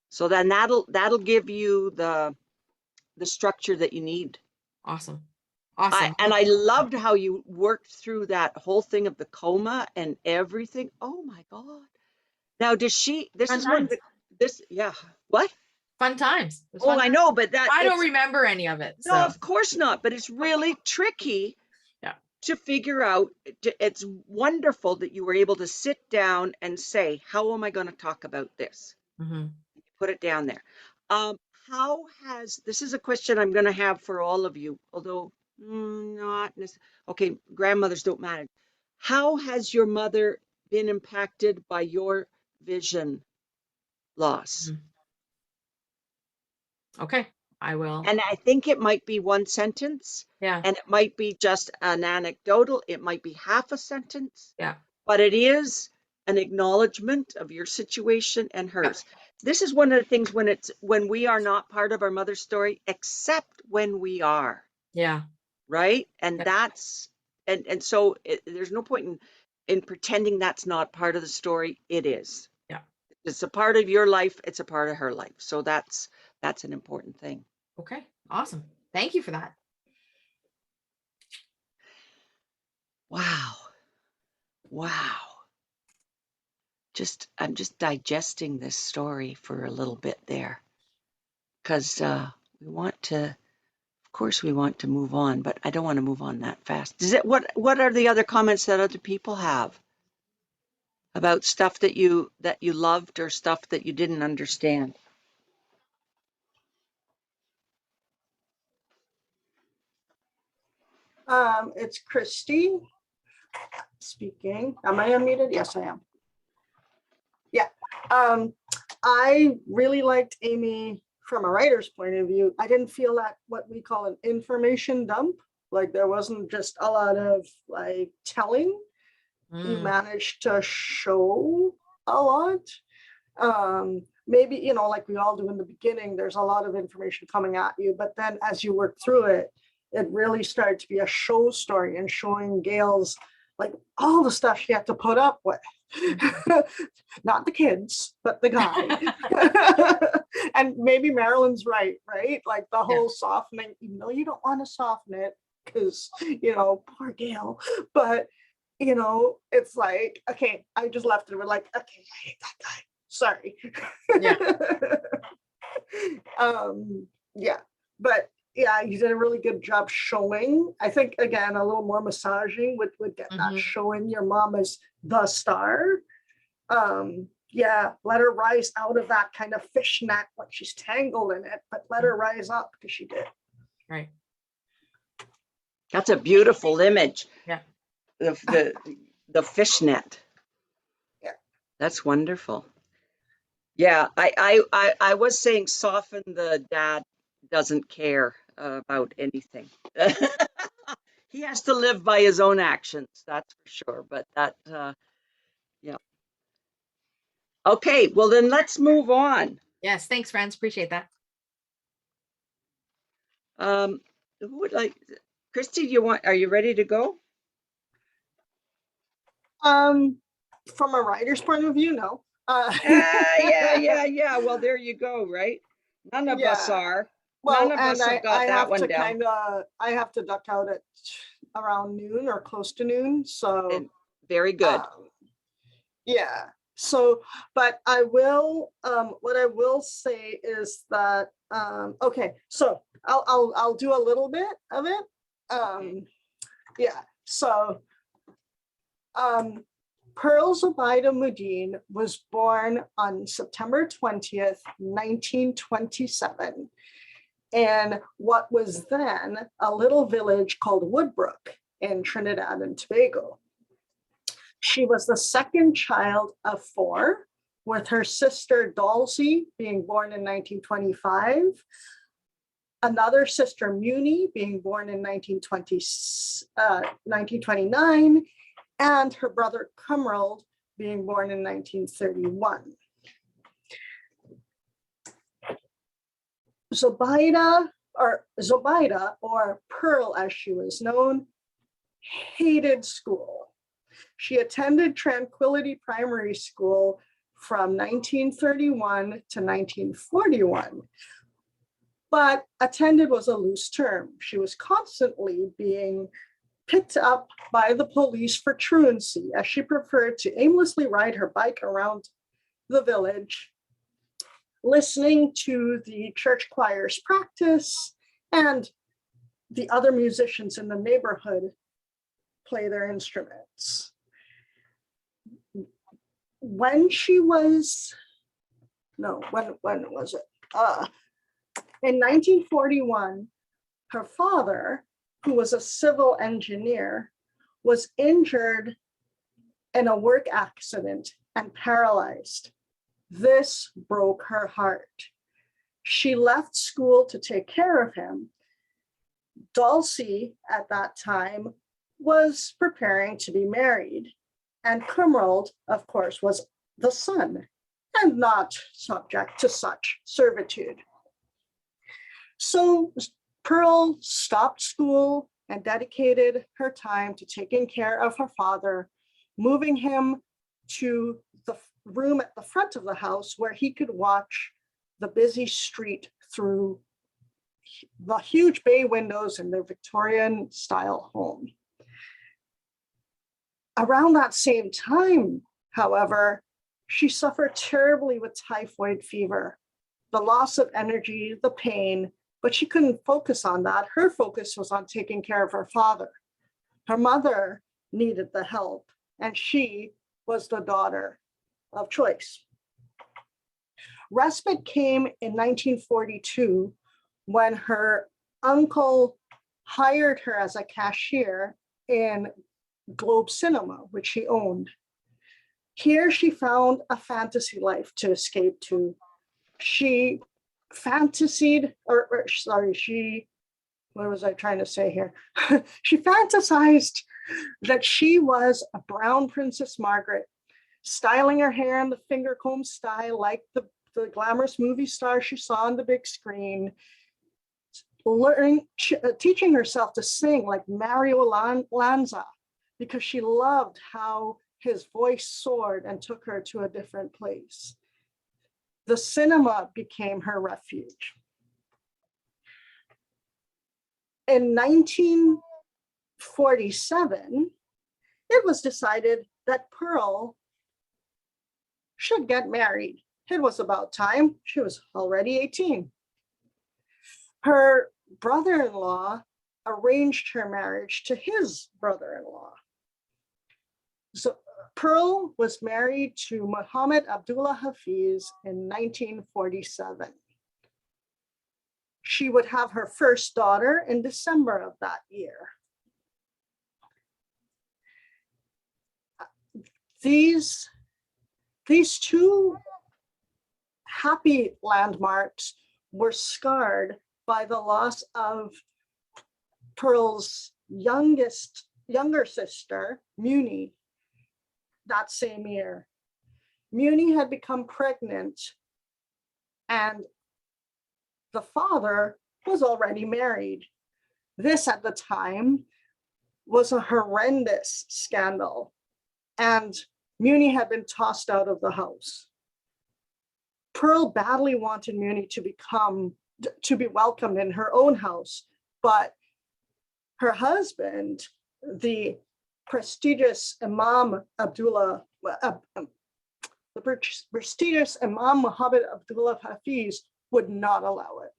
So then that'll give you the structure that you need. Awesome. Awesome. And I loved how you worked through that whole thing of the coma and everything. Oh my God. Now, this Fun is one times. that, yeah, what? Fun times. It was Oh, fun I times. know, but I don't remember any of it. no, So of course not, but it's really tricky yeah. to figure out, it's wonderful that you were able to sit down and say, how am I going to talk about this? Mhm. Put it down there. How has, this is a question I'm going to have for all of you, although not necessarily, okay, grandmothers don't matter. How has your mother been impacted by your vision loss? Mhm. Okay, I will. And I think it might be one sentence, Yeah, and it might be just an anecdotal, it might be half a sentence, yeah, but it is an acknowledgement of your situation and yeah, hers. This is one of the things when we are not part of our mother's story, except when we are, yeah, right? And yeah, that's so there's no point in pretending that's not part of the story. It is. yeah. It's a part of your life. It's a part of her life. So that's an important thing. Okay, awesome. Thank you for that. Wow. Wow. I'm just digesting this story for a little bit there, because we want to, of course, we want to move on, but I don't want to move on that fast. What are the other comments that other people have about stuff that you loved or stuff that you didn't understand? It's Kristy speaking. Am I unmuted? Yes, I am. Yeah. I really liked Amy from a writer's point of view. I didn't feel that what we call an information dump. Like there wasn't just a lot of like telling. You Mm, managed to show a lot. Maybe, you know, like we all do in the beginning, there's a lot of information coming at you, but then as you work through it, it really started to be a show story and showing Gail's like all the stuff she had to put up with. Not the kids, but the guy. And maybe Marilyn's right? Like the yeah, whole softening, even though you don't want to soften it because, you know, poor Gail, but you know, it's like, okay, I just left it with like, okay, I hate that guy. Sorry. yeah. Yeah, but yeah, you did a really good job showing. I think again, a little more massaging would get that Mhm. showing your mom as the star. Yeah, let her rise out of that kind of fishnet, like she's tangled in it, but let her rise up because she did. Right. That's a beautiful image. Yeah. The fishnet. Yeah. That's wonderful. Yeah, I was saying soften the dad doesn't care about anything. He has to live by his own actions, that's for sure. But yeah. Okay, well then let's move on. Yes. Thanks, friends. Appreciate that. Who would like, Kristy, are you ready to go? From a writer's point of view, no. Yeah. Well, there you go, right? None of us Yeah. are. None Well, of and us have I got that have one to down. I have to duck out at around noon or close to noon. So, And very good. yeah. So, but I will, what I will say is that, okay, so I'll do a little bit of it. Yeah. So, Pearl Zubaida Mudin was born on September 20th, 1927, in what was then a little village called Woodbrook in Trinidad and Tobago. She was the second child of four, with her sister Dalsey being born in 1925, another sister Muni being born in 1929, and her brother Cumrold being born in 1931. Zubaida, or Pearl as she was known, hated school. She attended Tranquility Primary School from 1931 to 1941, but attended was a loose term. She was constantly being picked up by the police for truancy, as she preferred to aimlessly ride her bike around the village, listening to the church choirs practice and the other musicians in the neighborhood play their instruments. When she was, no, when was it? In 1941, her father, who was a civil engineer, was injured in a work accident and paralyzed. This broke her heart. She left school to take care of him. Dulcie, at that time, was preparing to be married, and Cumrold, of course, was the son and not subject to such servitude. So Pearl stopped school and dedicated her time to taking care of her father, moving him to the room at the front of the house where he could watch the busy street through the huge bay windows in their Victorian style home. Around that same time, however, she suffered terribly with typhoid fever, the loss of energy, the pain, but she couldn't focus on that. Her focus was on taking care of her father. Her mother needed the help, and she was the daughter of choice. Respite came in 1942 when her uncle hired her as a cashier in Globe Cinema, which she owned. Here she found a fantasy life to escape to. She fantasied, what was I trying to say here? She fantasized that she was a brown Princess Margaret, styling her hair in the finger comb style like the glamorous movie star she saw on the big screen, teaching herself to sing like Mario Lanza because she loved how his voice soared and took her to a different place. The cinema became her refuge. In 1947, it was decided that Pearl should get married. It was about time. She was already 18. Her brother-in-law arranged her marriage to his brother-in-law. So Pearl was married to Muhammad Abdullah Hafiz in 1947. She would have her first daughter in December of that year. These two happy landmarks were scarred by the loss of Pearl's younger sister, Muni, that same year. Muni had become pregnant, and the father was already married. This at the time was a horrendous scandal, and Muni had been tossed out of the house. Pearl badly wanted Muni to be welcomed in her own house, but her husband, the prestigious Imam Muhammad Abdullah Hafiz, would not allow it.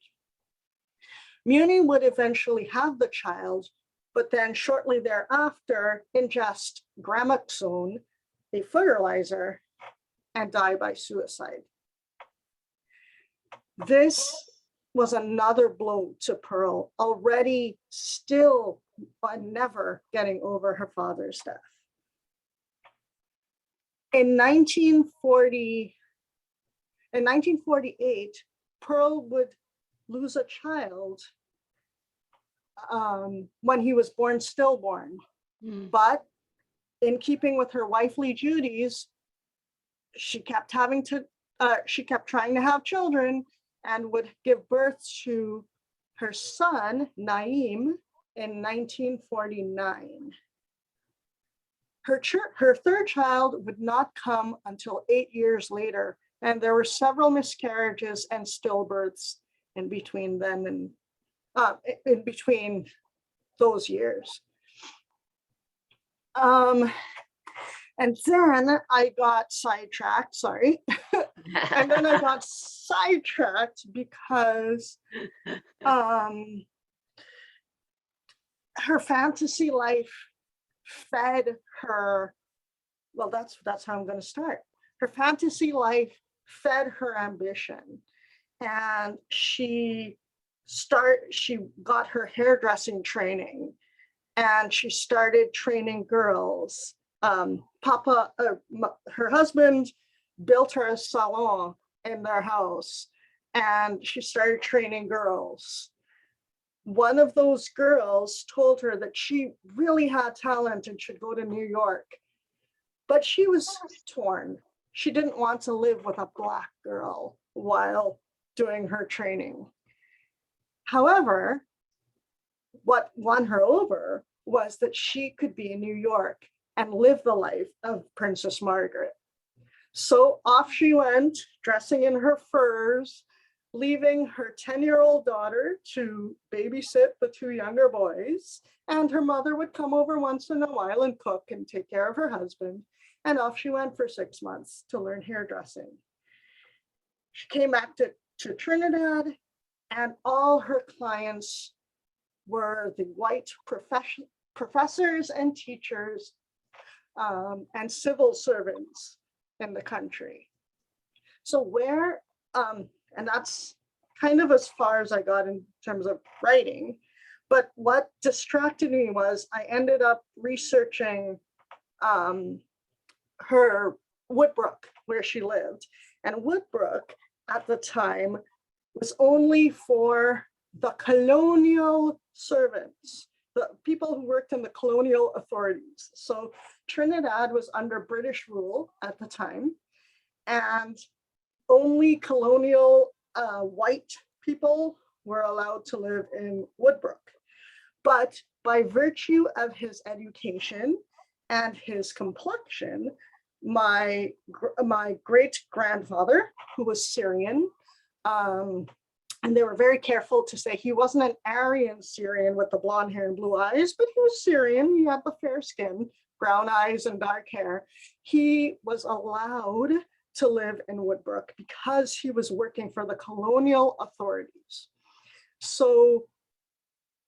Muni would eventually have the child, but then shortly thereafter ingest gramoxone, a fertilizer, and die by suicide. This was another blow to Pearl, already still but never getting over her father's death. In 1948, Pearl would lose a child when he was stillborn. But in keeping with her wifely duties, she kept trying to have children and would give birth to her son, Naim, in 1949. Her third child would not come until 8 years later, and there were several miscarriages and stillbirths in between then and in between those years. And then I got sidetracked, sorry. And then I got sidetracked because her fantasy life fed her, well, that's how I'm going to start. Her fantasy life fed her ambition. And she got her hairdressing training, and she started training girls. Her husband built her a salon in their house, and she started training girls. One of those girls told her that she really had talent and should go to New York, but she was torn. She didn't want to live with a Black girl while doing her training. However, what won her over was that she could be in New York and live the life of Princess Margaret. So off she went, dressing in her furs, leaving her 10-year-old daughter to babysit the two younger boys. And her mother would come over once in a while and cook and take care of her husband. And off she went for 6 months to learn hairdressing. She came back to Trinidad, and all her clients were the white professors and teachers and civil servants in the country. So and that's kind of as far as I got in terms of writing. But what distracted me was I ended up researching her Woodbrook, where she lived. And Woodbrook at the time was only for the colonial servants, the people who worked in the colonial authorities. So Trinidad was under British rule at the time, and only colonial white people were allowed to live in Woodbrook. But by virtue of his education and his complexion, my great grandfather, who was Syrian, and they were very careful to say he wasn't an Aryan Syrian with the blonde hair and blue eyes, but he was Syrian. He had the fair skin, brown eyes and dark hair. He was allowed to live in Woodbrook because he was working for the colonial authorities. So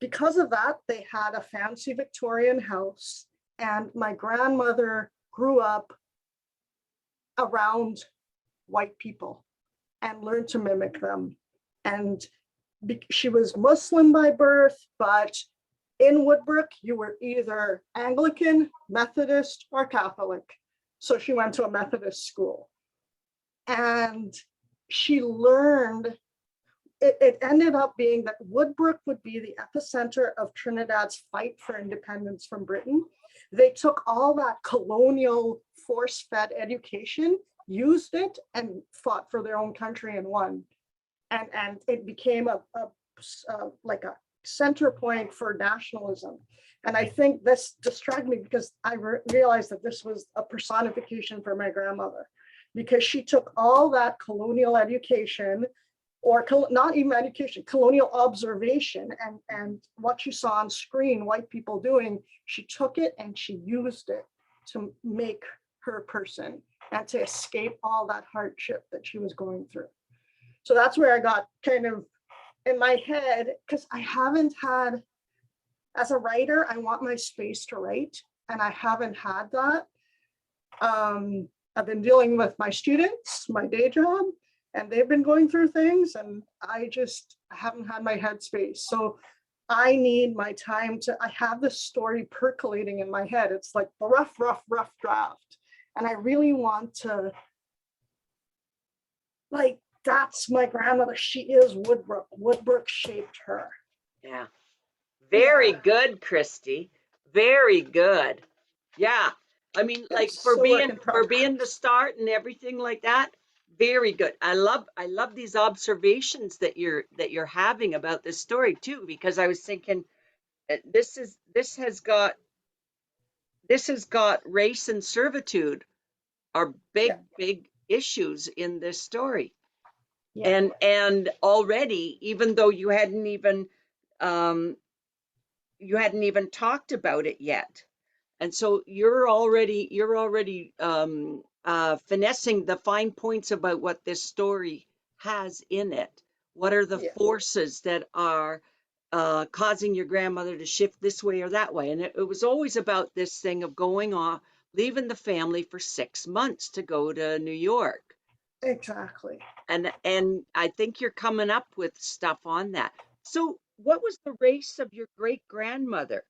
because of that, they had a fancy Victorian house, and my grandmother grew up around white people and learned to mimic them. And she was Muslim by birth, but in Woodbrook, you were either Anglican, Methodist, or Catholic. So she went to a Methodist school. And she learned, it ended up being that Woodbrook would be the epicenter of Trinidad's fight for independence from Britain. They took all that colonial force-fed education, used it, and fought for their own country and won. And it became like a center point for nationalism. And I think this distracted me because I realized that this was a personification for my grandmother, because she took all that colonial education, or not even education, colonial observation, and what you saw on screen, white people doing, she took it and she used it to make her person and to escape all that hardship that she was going through. So that's where I got kind of in my head, because I haven't had, as a writer, I want my space to write, and I haven't had that. I've been dealing with my students, my day job, and they've been going through things, and I haven't had my head space. So I need my time I have this story percolating in my head. It's like the rough draft. And I really want to, like, that's my grandmother. She is Woodbrook. Woodbrook shaped her. Yeah. Very good, Kristy. Very good. Yeah. I mean, like, It's for so work in being progress. the start and everything like that. Very good. I love these observations that you're having about this story too, because I was thinking this has got race and servitude are big issues in this story. Yeah. And already, even though you hadn't even talked about it yet, and so you're already finessing the fine points about what this story has in it. What are the Yeah. forces that are causing your grandmother to shift this way or that way. And it was always about this thing of going off, leaving the family for 6 months to go to New York. Exactly. And I think you're coming up with stuff on that. So what was the race of your great grandmother?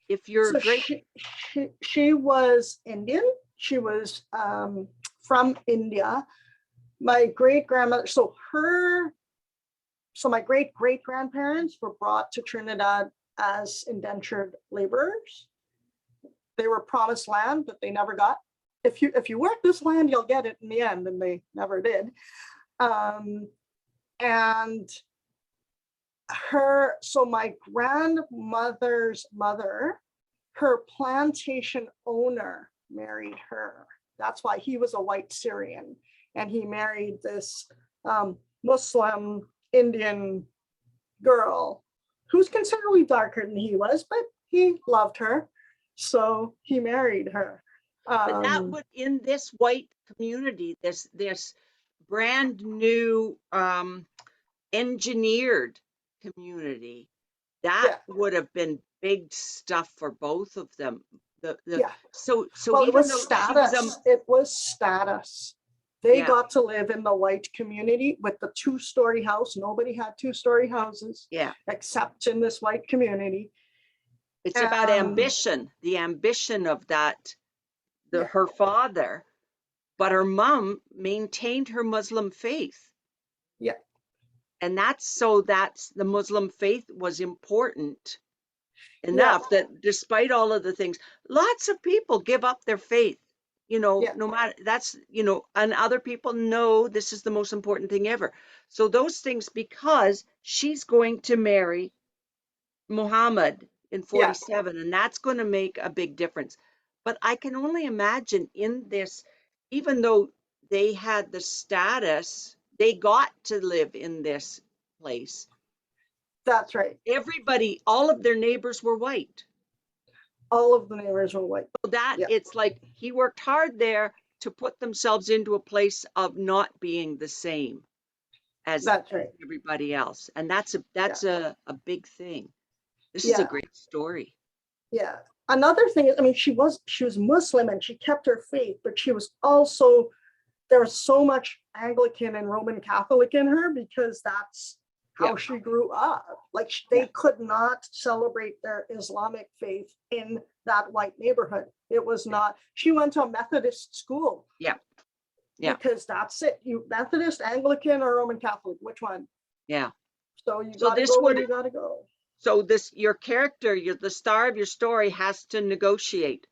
If your So great she was Indian. She was from India. My great grandmother, so my great great grandparents were brought to Trinidad as indentured laborers. They were promised land that they never got. If you work this land, you'll get it in the end, and they never did. And my grandmother's mother, her plantation owner married her. That's why he was a white Syrian, and he married this Muslim Indian girl who's considerably darker than he was, but he loved her, so he married her. but that would, in this white community, this brand new engineered community, that would have been big stuff for both of them. So Well, it even was though status. It was status. They Yeah. got to live in the white community with the 2-story house. Nobody had 2-story houses yeah, except in this white community. it's about ambition, the ambition of that, her father, but her mom maintained her Muslim faith. Yeah. And that's the Muslim faith was important enough that despite all of the things, lots of people give up their faith, no matter, that's, and other people know this is the most important thing ever. So those things, because she's going to marry Muhammad in 47, and that's going to make a big difference. But I can only imagine in this, even though they had the status, they got to live in this place. That's right. Everybody, all of their neighbors were white. All of the neighbors were white. So that it's like he worked hard there to put themselves into a place of not being the same as everybody else. And that's a big thing. This is a great story. Yeah. Another thing is, I mean, she was Muslim and she kept her faith, but she was also, there was so much Anglican and Roman Catholic in her because that's how she grew up. Like they could not celebrate their Islamic faith in that white neighborhood. It was not, she went to a Methodist school. Yeah. Because that's it. You Methodist, Anglican, or Roman Catholic, which one? Yeah. So you gotta go where you gotta go. So your character, the star of your story, has to negotiate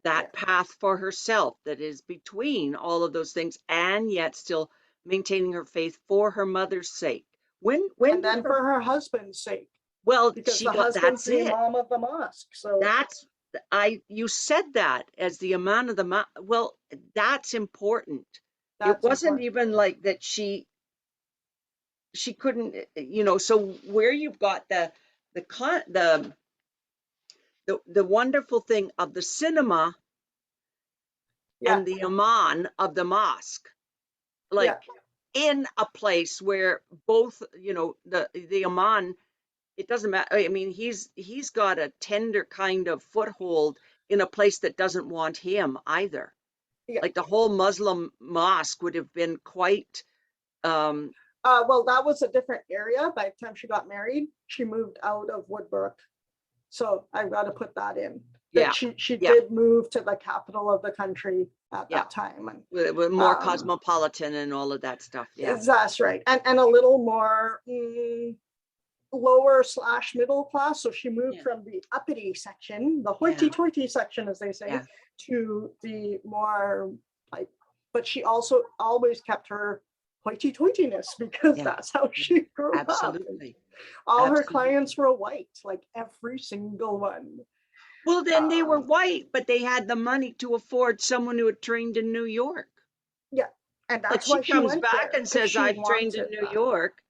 that path for herself that is between all of those things, and yet still maintaining her faith for her mother's sake. And then for her husband's sake. Well, because the husband's the imam of the mosque. So you said that as the imam of the mosque. Well, that's important. It wasn't even like that she couldn't, so where you've got the wonderful thing of the cinema and the imam of the mosque, like in a place where both, the imam, it doesn't matter. I mean, he's got a tender kind of foothold in a place that doesn't want him either. Like the whole Muslim mosque would have been quite well, that was a different area. By the time she got married, she moved out of Woodbrook. So I've got to put that in. That she did move to the capital of the country at that time. And with more cosmopolitan and all of that stuff. Yeah. That's right. And a little more lower / middle class. So she moved from the uppity section, the hoity-toity section, as they say, to the more like, but she also always kept her hoity-toityness because that's how she grew up. All her clients were white, like every single one. Well, then they were white, but they had the money to afford someone who had trained in New York. Yeah. And that's why she comes went back there, and says, I've trained in New York.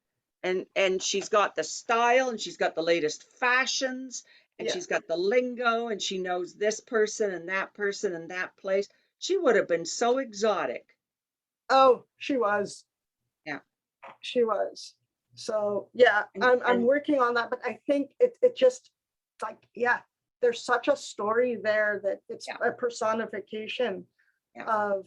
And she's got the style and she's got the latest fashions and she's got the lingo and she knows this person and that place. She would have been so exotic. Oh, she was. Yeah. She was. So yeah, I'm And working on that, but I think it just like, yeah, there's such a story there that it's Yeah. a personification Yeah. of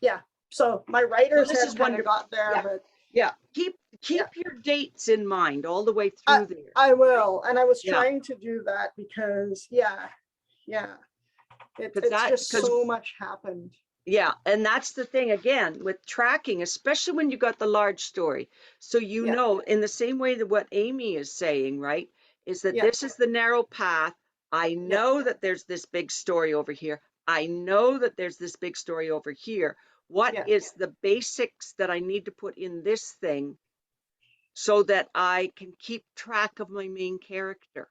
yeah. So my writer's this head is kind of wonderful. got there, Yeah. but Yeah, keep yeah, your dates in mind all the way I through there. I will, and I was Yeah, trying to do that because yeah, because it's just because so much happened. yeah, and that's the thing again with tracking, especially when you got the large story. So you Yeah, know, in the same way that what Amy is saying, right, is that yeah, this is the narrow path. I yeah, know that there's this big story over here. I know that there's this big story over here. What yeah. is the basics that I need to put in this thing so that I can keep track of my main character?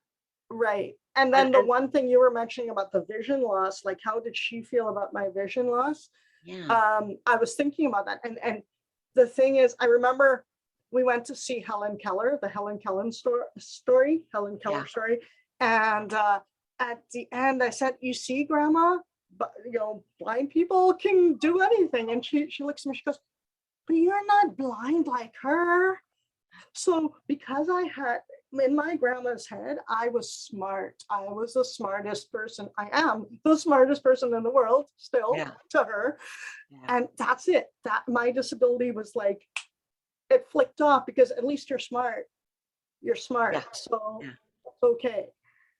Right. And And then the one thing you were mentioning about the vision loss, like how did she feel about my vision loss? yeah, I was thinking about that. And the thing is, I remember we went to see Helen Keller, the Helen Keller story, Helen Keller yeah, story. And at the end, I said, you see, Grandma, but blind people can do anything. And she looks at me, she goes, but you're not blind like her. So because I had in my grandma's head, I was smart. I was the smartest person. I am the smartest person in the world still yeah, to her. yeah, And that's it. That my disability was like, it flicked off because at least you're smart. You're smart. yeah, So yeah. it's okay.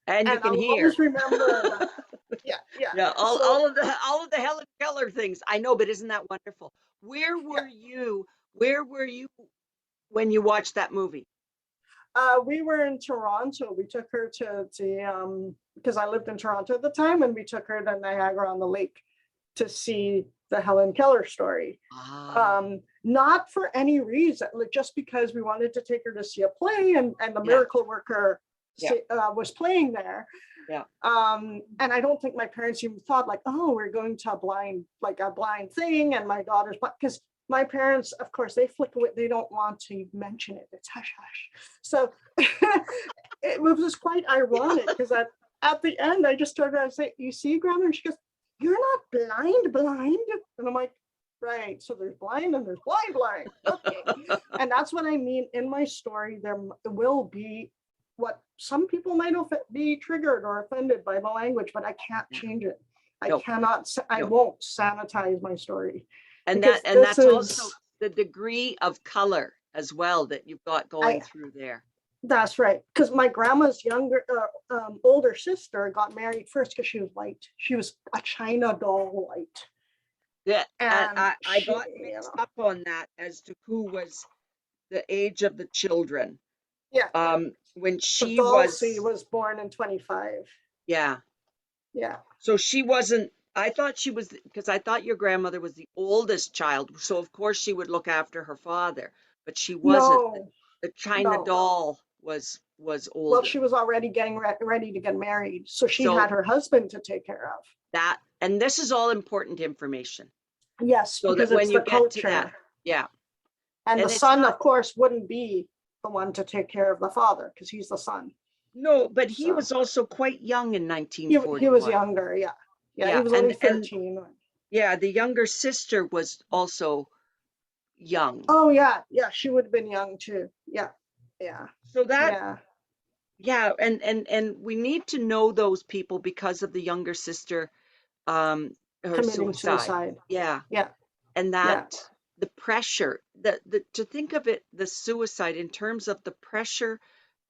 And you And can I'll hear. always remember that. Yeah, yeah. Yeah, So all of the Helen Keller things. I know, but isn't that wonderful? Where yeah. were you? Where were you when you watched that movie? We were in Toronto. We took her to the because I lived in Toronto at the time, and we took her to Niagara on the Lake to see the Helen Keller story. Ah, Not for any reason, like just because we wanted to take her to see a play, and the yeah, Miracle Worker yeah, was playing there. yeah, And I don't think my parents even thought like, oh, we're going to a blind thing, and my daughter's because my parents, of course, they flick away. They don't want to mention it. It's hush hush. So it was just quite ironic because at the end, I just started to say, "You see, Grandma?" And she goes, "You're not blind." And I'm like, right. So there's blind and there's blind. Okay. And that's what I mean. In my story, there will be what some people might be triggered or offended by the language, but I can't yeah. change it. I No, cannot, I no. won't sanitize my story And because this that's also is, the degree of color as well that you've got going I, through there. that's right. Because my grandma's older sister got married first because she was white. She was a China doll white. Yeah, and And I she, got mixed up on that as to who was the age of the children. yeah. When So she Dulcie was, was born in 25. yeah. Yeah. So she wasn't, I thought she was, because I thought your grandmother was the oldest child. So of course she would look after her father, but she wasn't. No, The China no. doll was Well, older. she was already getting ready to get married. So she So had her husband to take care of. that, and this is all important information. Yes, So that because when it's you the get to that, culture. yeah. And the And it's son, not, of course, wouldn't be the one to take care of the father because he's the son. no, but he So was also quite young in he was 1941. younger. Yeah. Yeah. He Yeah. was only And 13. yeah, the younger sister was also young. Oh, yeah. Yeah. She would have been young too. Yeah. Yeah. So that, Yeah. yeah, and we need to know those people because of the younger sister, her Committing suicide. suicide. Yeah. Yeah. And Yeah. that the pressure that to think of it, the suicide in terms of the pressure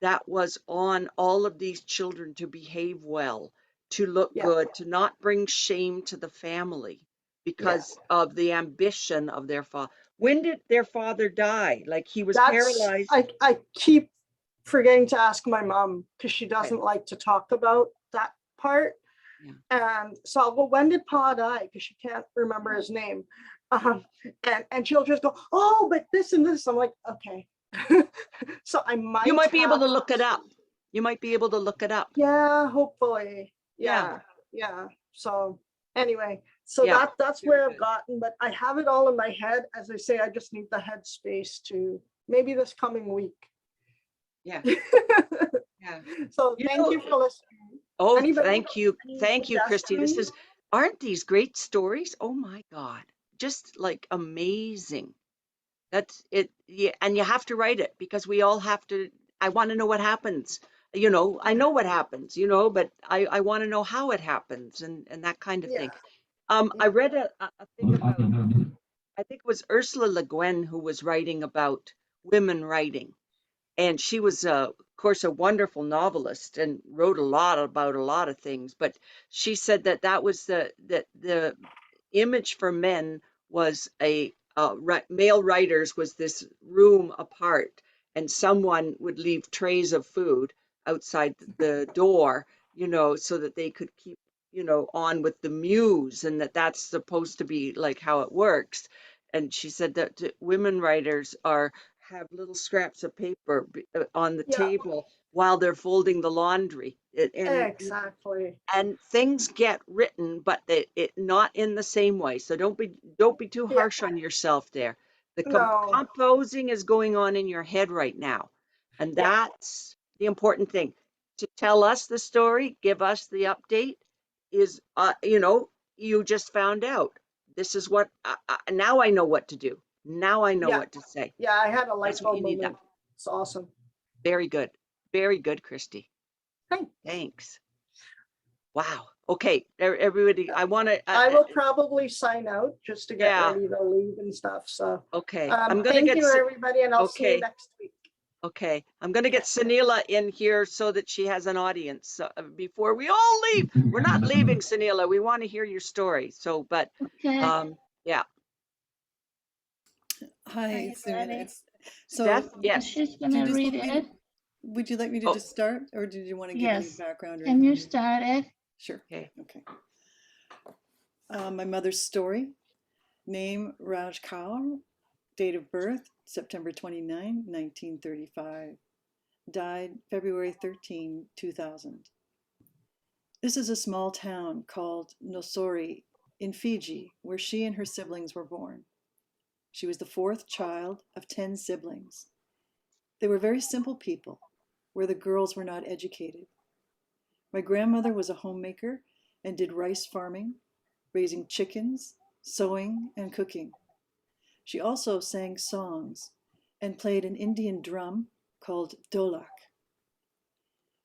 that was on all of these children to behave well, to look Yeah. good, to not bring shame to the family Yeah. because of the ambition of their father. When did their father die? Like he was That's, paralyzed. I keep forgetting to ask my mom because she Right. doesn't like to talk about that part. Yeah. And so I'll go, when did Pa die? Because she can't remember his name. And she'll just go, oh, but this and this. I'm like, okay. So I You might might be able have to look it to, up. You might be able to look it up. yeah, hopefully. Yeah. Yeah. Yeah. So anyway, so Yeah. that's Very where I've good. gotten, but I have it all in my head. As I say, I just need the headspace to maybe this coming week. Yeah. Yeah. So You thank know, you for listening. oh, Anybody thank else, you. any Thank you, Kristy. This is, suggestions? aren't these great stories? Oh my God. Just like amazing. That's it. Yeah, and you have to write it because we all have to. I want to know what happens. You know, I know what happens, but I want to know how it happens and that kind of Yeah, thing. I yeah, read a thing about, I think it was Ursula Le Guin who was writing about women writing. And she was, of course, a wonderful novelist and wrote a lot about a lot of things. But she said that that was the image for men was male writers was this room apart, and someone would leave trays of food outside the door, so that they could keep, on with the muse, and that's supposed to be like how it works. And she said that women writers are have little scraps of paper on the yeah, table while they're folding the laundry. exactly. And things get written, but it not in the same way. So don't be too Yeah, harsh on yourself there. The no, composing is going on in your head right now, and yeah, that's the important thing. To tell us the story, give us the update. Is you just found out. This is what now I know what to do. Now I know yeah, what to say. yeah. I had a That's light what bulb you need. That moment. It's awesome. very good, very good, Kristy. Thanks. Thanks. Wow. Okay, everybody. I want to. I will probably sign out just to get Yeah. ready to leave and stuff. So Okay. I'm gonna thank get. you, everybody, and I'll see you Okay. next week. Okay. I'm gonna get Sunila in here so that she has an audience before we all leave. We're not leaving, Sunila. We want to hear your story. So, but, Okay. yeah. Are Hi, you it's Sunila. ready? Steph. So Yes. She's do you gonna just read want me to, it. would you like me to Oh. just start, or did you want to give any Yes. background or Can you anything? start it? Sure. Okay. Okay. My mother's story. Name Raj Kaur. Date of birth September 29, 1935. Died February 13, 2000. This is a small town called Nosori in Fiji, where she and her siblings were born. She was the fourth child of 10 siblings. They were very simple people, where the girls were not educated. My grandmother was a homemaker and did rice farming, raising chickens, sewing, and cooking. She also sang songs and played an Indian drum called dholak.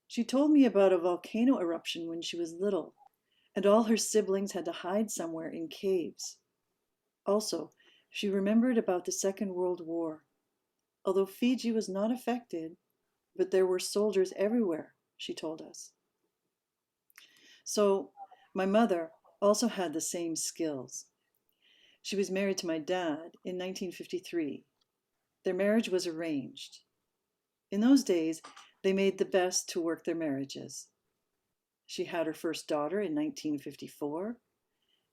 She told me about a volcano eruption when she was little, and all her siblings had to hide somewhere in caves. Also, she remembered about the Second World War. Although Fiji was not affected, but there were soldiers everywhere, she told us. So, my mother also had the same skills. She was married to my dad in 1953. Their marriage was arranged. In those days, they made the best to work their marriages. She had her first daughter in 1954,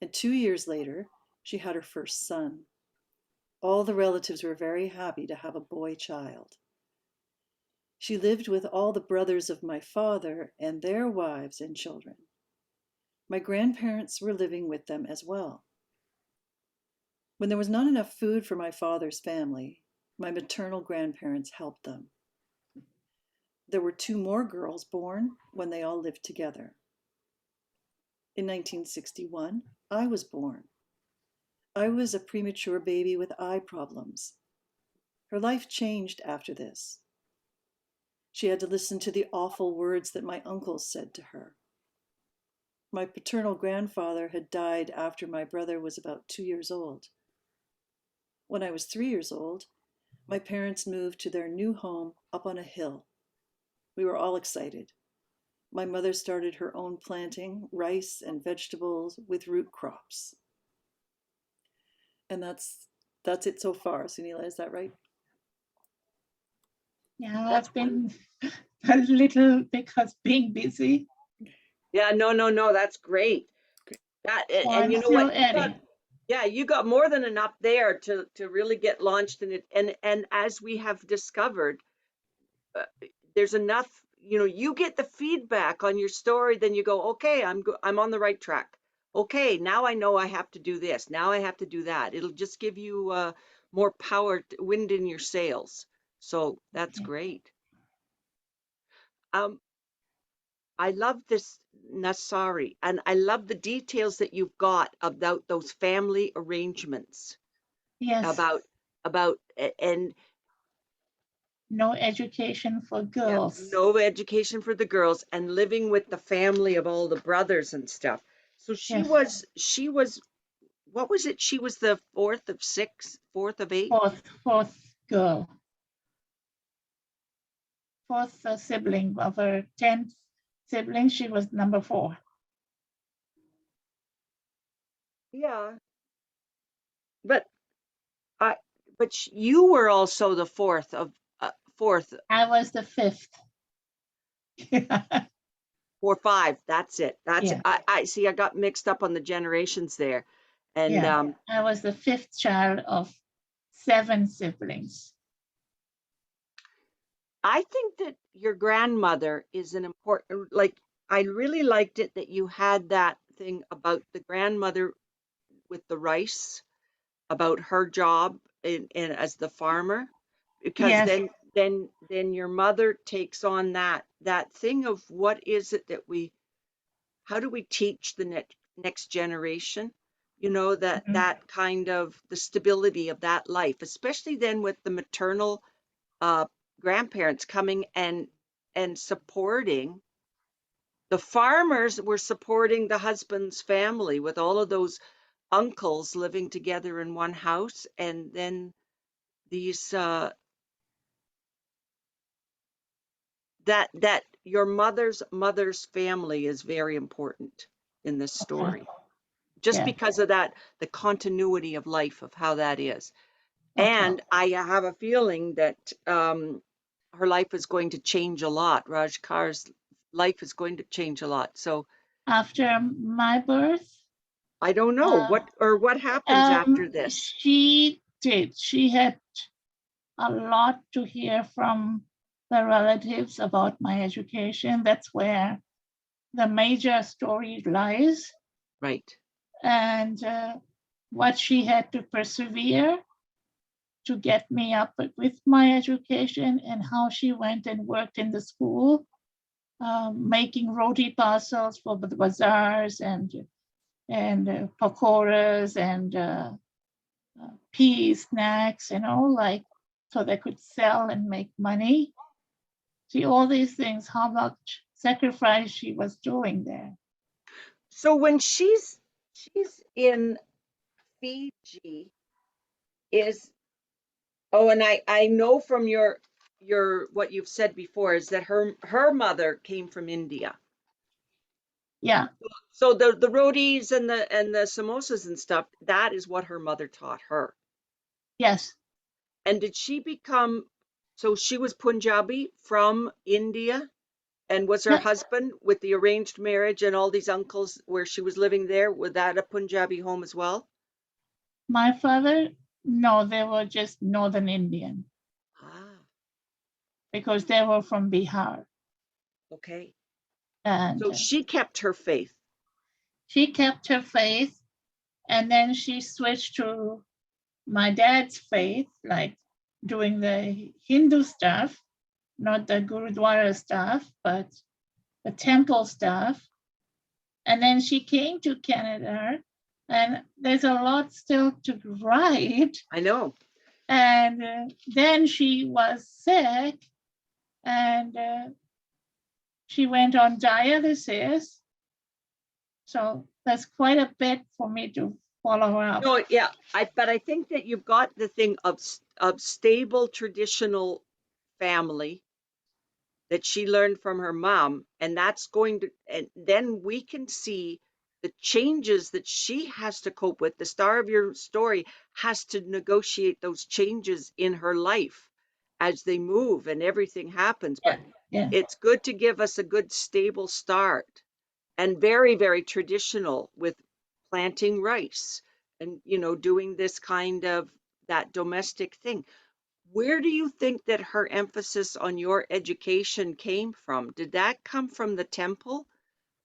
and 2 years later, she had her first son. All the relatives were very happy to have a boy child. She lived with all the brothers of my father and their wives and children. My grandparents were living with them as well. When there was not enough food for my father's family, my maternal grandparents helped them. There were 2 more girls born when they all lived together. In 1961, I was born. I was a premature baby with eye problems. Her life changed after this. She had to listen to the awful words that my uncles said to her. My paternal grandfather had died after my brother was about 2 years old. When I was 3 years old, my parents moved to their new home up on a hill. We were all excited. My mother started her own planting rice and vegetables with root crops. And that's it so far. Sunila, is that right? Yeah, That's I've been a little because being busy. Yeah. No. That's great. Great. So And I'm you know still what? You got. adding. Yeah, you got more than enough there to really get launched in it. And as we have discovered, uh, there's enough. You get the feedback on your story, then you go, okay, I'm on the right track. Okay, now I know I have to do this. Now I have to do that. It'll just give you more power, wind in your sails. So that's Okay. great. Um, I love this Nasari, and I love the details that you've got about those family arrangements, Yes. about and No education for girls. no education for the girls, and living with the family of all the brothers and stuff. So Yes. she was, what was it? She was the fourth of six, fourth of eight. Fourth girl. Fourth sibling of her 10th sibling. She was number 4. Yeah, but I, you were also the fourth I was the 5th. or five. That's it. That's it. Yeah. I see. I got mixed up on the generations there, and Yeah. I was the 5th child of 7 siblings. I think that your grandmother is an important, like, I really liked it that you had that thing about the grandmother with the rice, about her job in as the farmer, because Yes. then your mother takes on that thing of what is it that how do we teach the next generation? You know, Mhm. that kind of the stability of that life, especially then with the maternal uh, grandparents coming and supporting. The farmers were supporting the husband's family with all of those uncles living together in one house, and then these that your mother's family is very important in this Okay. story, just Yeah. because of that, the continuity of life of how that is. Okay. And I have a feeling that her life is going to change a lot. Raj Kaur's life is going to change a lot. So After my birth, I don't know uh, what happens after this. she did. She had a lot to hear from the relatives about my education. That's where the major story lies. Right. And what she had to persevere to get me up with my education, and how she went and worked in the school, making roti parcels for the bazaars and pakoras and pea snacks, like, so they could sell and make money. See, all these things, how much sacrifice she was doing there. So when she's in Fiji, is oh, and I know from your what you've said before is that her mother came from India. Yeah, So the rotis and the samosas and stuff, that is what her mother taught her. yes, And did she become, so she was Punjabi from India? And was her yeah. husband with the arranged marriage and all these uncles where she was living there, was that a Punjabi home as well? My father, no, they were just Northern Indian Ah, because they were from Bihar. okay. And So she kept her faith. she kept her faith, and then she switched to my dad's faith, like doing the Hindu stuff, not the Gurudwara stuff, but the temple stuff. And then she came to Canada, and there's a lot still to write. I know. And then she was sick, and she went on dialysis. So that's quite a bit for me to follow up. No, yeah, but I think that you've got the thing of stable traditional family that she learned from her mom, and that's going to, and then we can see the changes that she has to cope with. The star of your story has to negotiate those changes in her life as they move and everything happens. Yeah, But yeah. it's good to give us a good stable start, and very, very traditional with planting rice and doing this kind of that domestic thing. Where do you think that her emphasis on your education came from? Did that come from the temple,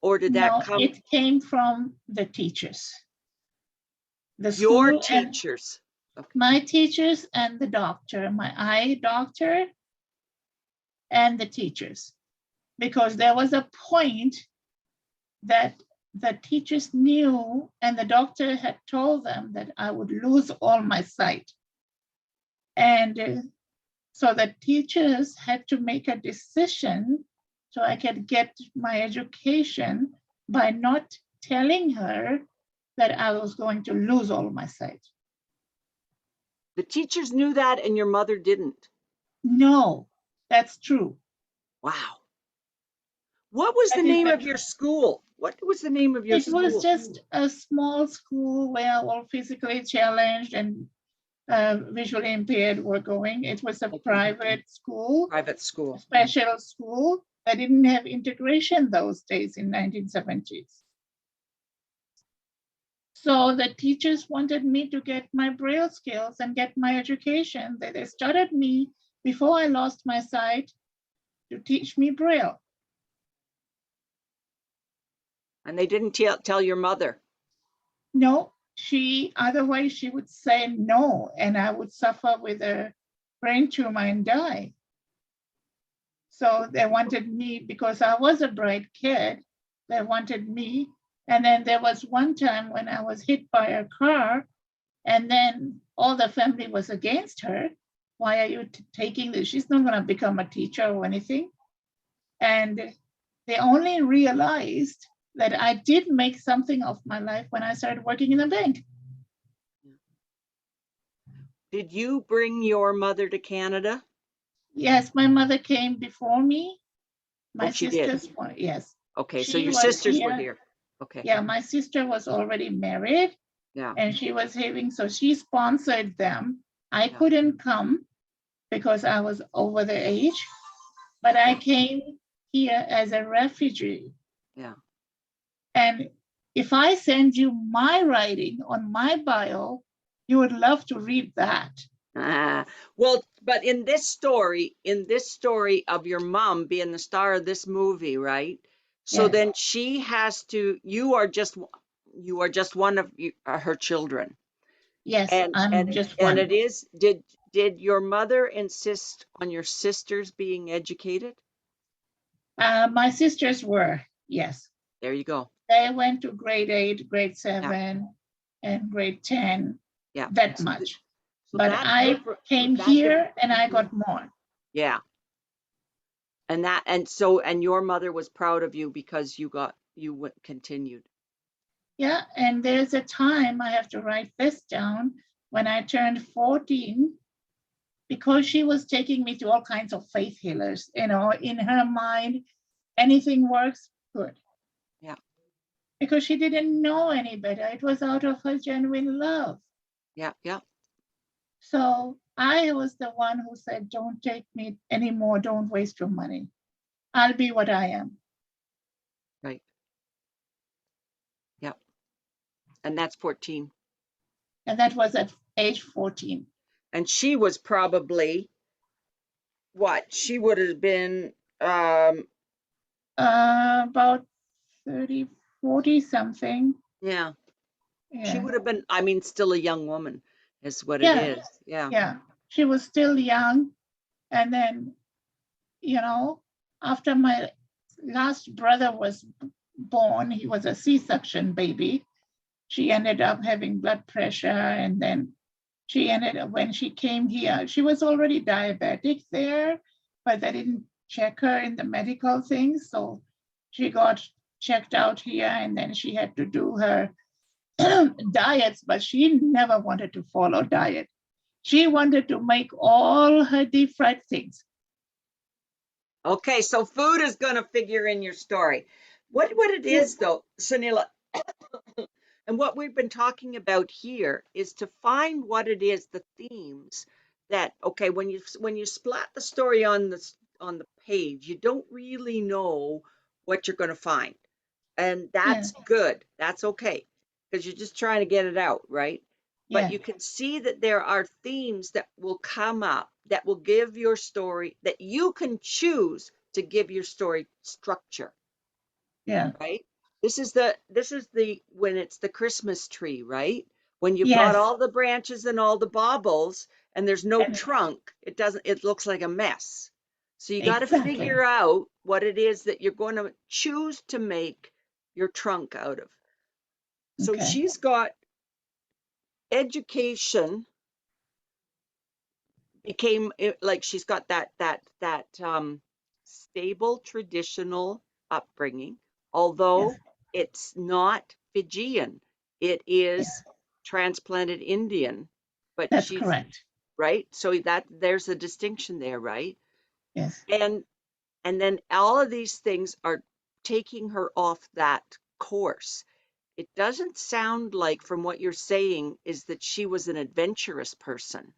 or did that No, come it came from the teachers, the your school, and teachers? Okay. my teachers and the doctor, my eye doctor, and the teachers. Because there was a point that the teachers knew, and the doctor had told them that I would lose all my sight. And so the teachers had to make a decision so I could get my education by not telling her that I was going to lose all my sight. The teachers knew that and your mother didn't. No, that's true. Wow. What was That the is name the of your truth. school? What was the name of your It was school? just a small school where all physically challenged and visually impaired were going. It was a Okay. private school, Private school. special school that didn't have integration those days in 1970s. So the teachers wanted me to get my Braille skills and get my education. They started me before I lost my sight to teach me Braille. And they didn't tell your mother. No, otherwise she would say no, and I would suffer with a brain tumor and die. So they wanted me, because I was a bright kid, they wanted me. And then there was one time when I was hit by a car, and then all the family was against her. Why are you taking this? She's not going to become a teacher or anything. And they only realized that I did make something of my life when I started working in a bank. Did you bring your mother to Canada? Yes, my mother came before me. My she did. sisters were, yes. Okay, so She your was sisters were here. here. Okay. Yeah, my sister was already married. Yeah. And she was having, so she sponsored them. I Yeah. couldn't come because I was over the age, but I came here as a refugee. Yeah. And if I send you my writing on my bio, you would love to read that. Well, but in this story of your mom being the star of this movie, right? So Yes. then she has to, you are just one of her children. Yes, I'm just and one. it is, did your mother insist on your sisters being educated? My sisters were, yes. There you go. They went to grade 8, grade 7, and grade 10, Yeah. that much. So But that I different- came that here different- and I got more. Yeah. And your mother was proud of you because you continued. Yeah, and there's a time, I have to write this down, when I turned 14, because she was taking me to all kinds of faith healers, in her mind, anything works, good. Yeah. Because she didn't know any better. It was out of her genuine love. Yeah. Yeah. So I was the one who said, don't take me anymore. Don't waste your money. I'll be what I am. Right. Yeah. And that's 14. And that was at age 14. And she was probably what? She would have been About 30, 40 something. yeah. Yeah. She would have been, I mean, still a young woman is what Yeah. it is. Yeah. Yeah. She was still young. And then, after my last brother was born, he was a C-section baby. She ended up having blood pressure. And then she ended up, when she came here, she was already diabetic there, but they didn't check her in the medical things. So she got checked out here, and then she had to do her diets, but she never wanted to follow diet. She wanted to make all her deep fried things. Okay, so food is going to figure in your story. What it is though, Sunila, and what we've been talking about here is to find what it is, the themes that, okay, when you splat the story on the page, you don't really know what you're going to find. And that's good. That's okay. Because you're just trying to get it out, right? But you can see that there are themes that will come up that will give your story, that you can choose to give your story structure. Yeah. Right? This is the when it's the Christmas tree, right? When you've got all the branches and all the baubles and there's no trunk, it looks like a mess. So you got to figure out what it is that you're going to choose to make your trunk out of. So she's got education became like she's got that stable traditional upbringing, although Yes, it's not Fijian, it yes, is transplanted Indian, but that's she's correct. right. So that there's a distinction there, right? Yes. And then all of these things are taking her off that course. It doesn't sound like, from what you're saying, is that she was an adventurous person.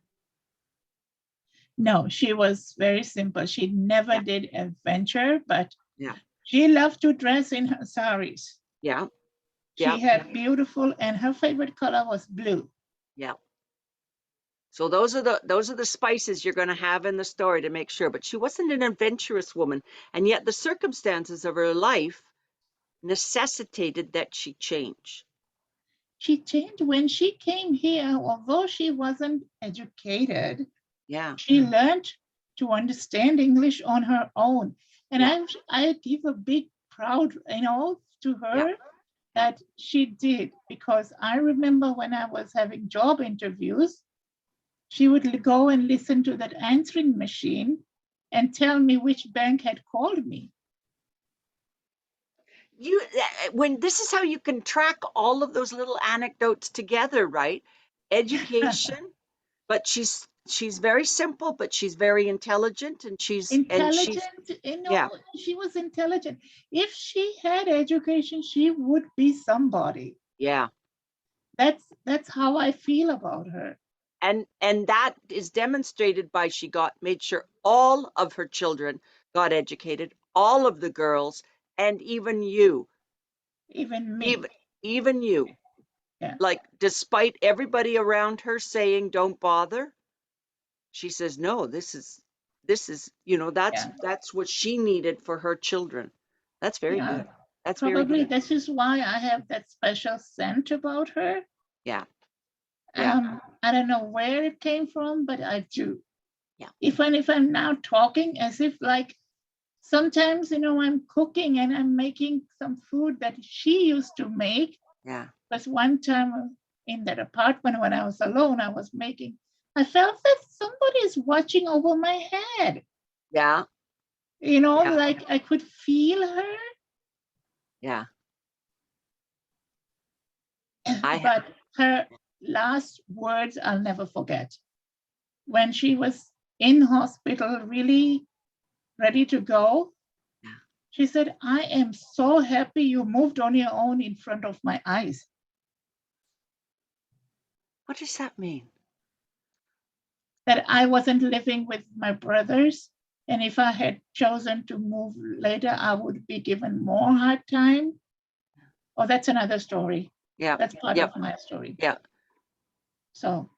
No, she was very simple. She never Yeah, did adventure, but yeah, she loved to dress in her saris. yeah, yeah, She had beautiful, and her favorite color was blue. yeah. So those are the spices you're going to have in the story to make sure. But she wasn't an adventurous woman, and yet the circumstances of her life necessitated that she change. She changed when she came here, although she wasn't educated, Yeah, she learned to understand English on her own. And yeah, I give a big proud, to yeah, her yeah. that she did, because I remember when I was having job interviews, she would go and listen to that answering machine and tell me which bank had called me. You when this is how you can track all of those little anecdotes together, right? Education, but she's very simple, but she's very intelligent, and she's Intelligent, yeah, she was intelligent. If she had education, she would be somebody. yeah. That's how I feel about her. And that is demonstrated by she got made sure all of her children got educated, all of the girls, and even you, Even even me. even you. Yeah, Like, despite everybody around her saying don't bother, she says no, this is yeah, that's what she needed for her children. That's very yeah. good. That's very Probably good. this is why I have that special scent about her. Yeah, yeah, I don't know where it came from, but I do. yeah, Even if I'm now talking as if like sometimes, I'm cooking and I'm making some food that she used to make. yeah, Because one time in that apartment when I was alone, I felt that somebody is watching over my head. yeah, yeah, Like I could feel her, yeah. I but her last words I'll never forget. When she was in hospital, really ready to go, yeah. she said, I am so happy you moved on your own in front of my eyes. What does that mean? That I wasn't living with my brothers. And if I had chosen to move later, I would be given more hard time. Oh, that's another story. Yeah, That's part yeah, of my story. yeah, So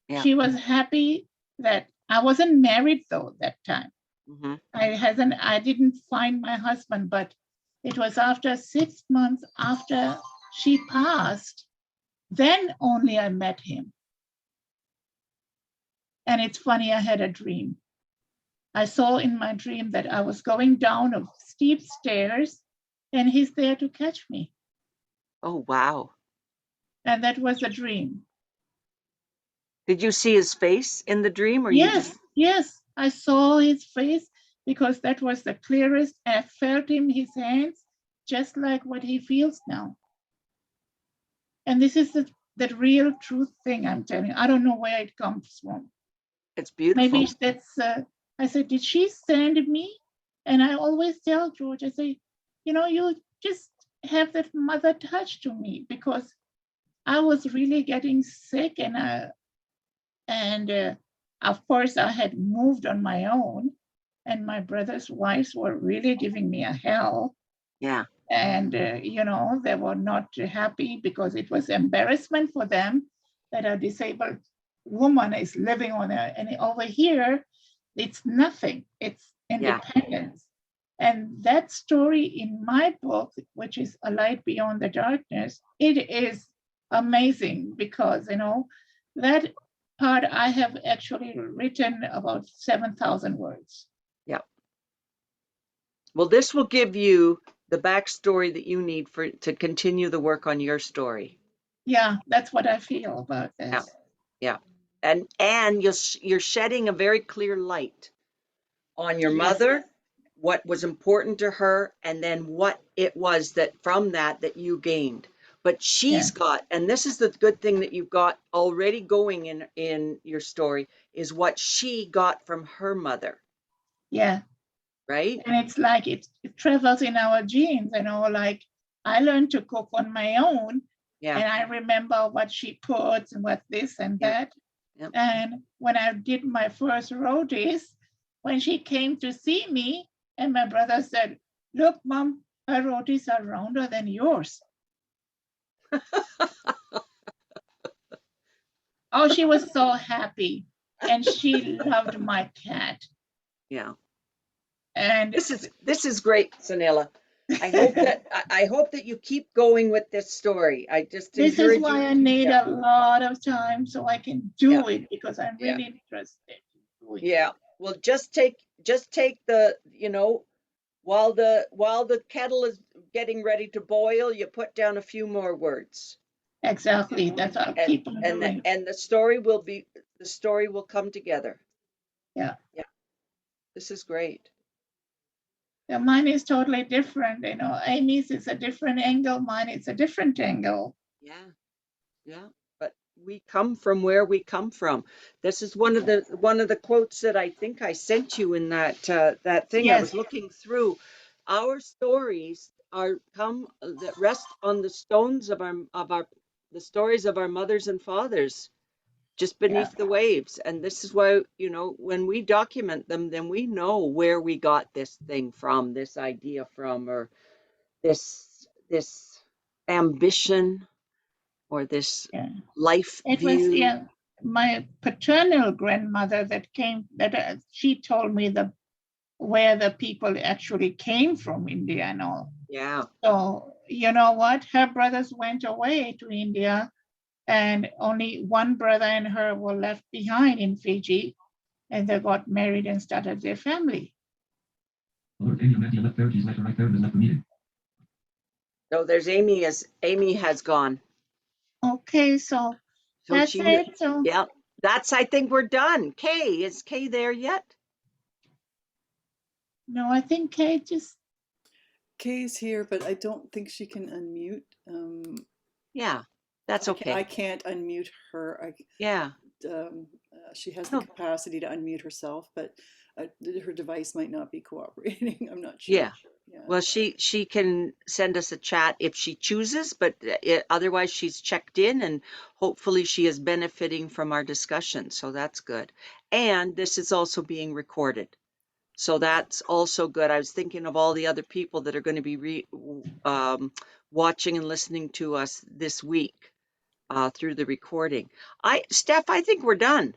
yeah. she was happy that I wasn't married though that time. Hmm. I didn't find my husband, but it was after 6 months after she passed, then only I met him. And it's funny, I had a dream. I saw in my dream that I was going down a steep stairs and he's there to catch me. Oh, wow. And that was a dream. Did you see his face in the dream, or you just? Yes, yes, I saw his face because that was the clearest. I felt his hands, just like what he feels now. And this is the real truth thing I'm telling you. I don't know where it comes from. It's Maybe beautiful. that's, I said, did she send me? And I always tell George, I say, you just have that mother touch to me, because I was really getting sick, and of course I had moved on my own, and my brother's wives were really giving me a hell. Yeah, And they were not happy because it was embarrassment for them that a disabled woman is living on a, and over here it's nothing, it's yeah, independence. And that story in my book, which is A Light Beyond the Darkness, it is amazing because that part I have actually written about 7,000 words. yeah. Well, this will give you the backstory that you need to continue the work on your story. Yeah, that's what I feel about Yeah, this. yeah. and you're shedding a very clear light on your Yes. mother, what was important to her, and then what it was that from that you gained. But she's Yeah. got, and this is the good thing that you've got already going in your story, is what she got from her mother, Yeah. right? And it's like it travels in our genes, like I learned to cook on my own. Yeah. And I remember what she puts and what this and Yeah. that. Yep. And when I did my first rotis, when she came to see me, and my brother said, "Look, Mom, her rotis are rounder than yours." Oh, she was so happy. And she loved my cat. Yeah. And This is great, Sunila. I hope that you keep going with this story. I just this is encourage why you I to. need Yeah. a lot of time so I can do it, because I'm Yeah. really interested in doing it. Yeah. Well, just take the, while the kettle is getting ready to boil, you put down a few more words. Exactly. That's what I'll And keep on doing. the story will come together. Yeah. Yeah. This is great. Yeah, mine is totally different. Amy's is a different angle. Mine is a different angle. Yeah. Yeah. But we come from where we come from. This is one of the quotes that I think I sent you in that thing. I Yes. was looking through. Our stories that rest on the stones of the stories of our mothers and fathers, just beneath the waves. And this is why, when we document them, then we know where we got this thing from, this idea from, or this ambition, or this Yeah. life It was, view. my paternal grandmother that she told me where the people actually came from, India and all. Yeah. So you know what? Her brothers went away to India, and only one brother and her were left behind in Fiji, and they got married and started their family. So there's Amy has gone. Okay, so So that's it. So yeah, I think we're done. Is Kay there yet? no, I think Kate just Kay's here, but I don't think she can unmute. Yeah, that's okay. I can't unmute her. Yeah. She has the capacity to unmute herself, but her device might not be cooperating. I'm not sure. Yeah. Well, she can send us a chat if she chooses, but otherwise she's checked in, and hopefully she is benefiting from our discussion. So that's good. And this is also being recorded. So that's also good. I was thinking of all the other people that are going to be watching and listening to us this week through the recording. Steph, I think we're done.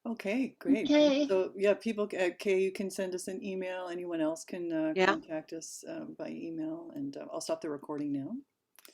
Okay, great. okay. So yeah, people, Kay, you can send us an email. Anyone else can Yeah. contact us by email, and I'll stop the recording now.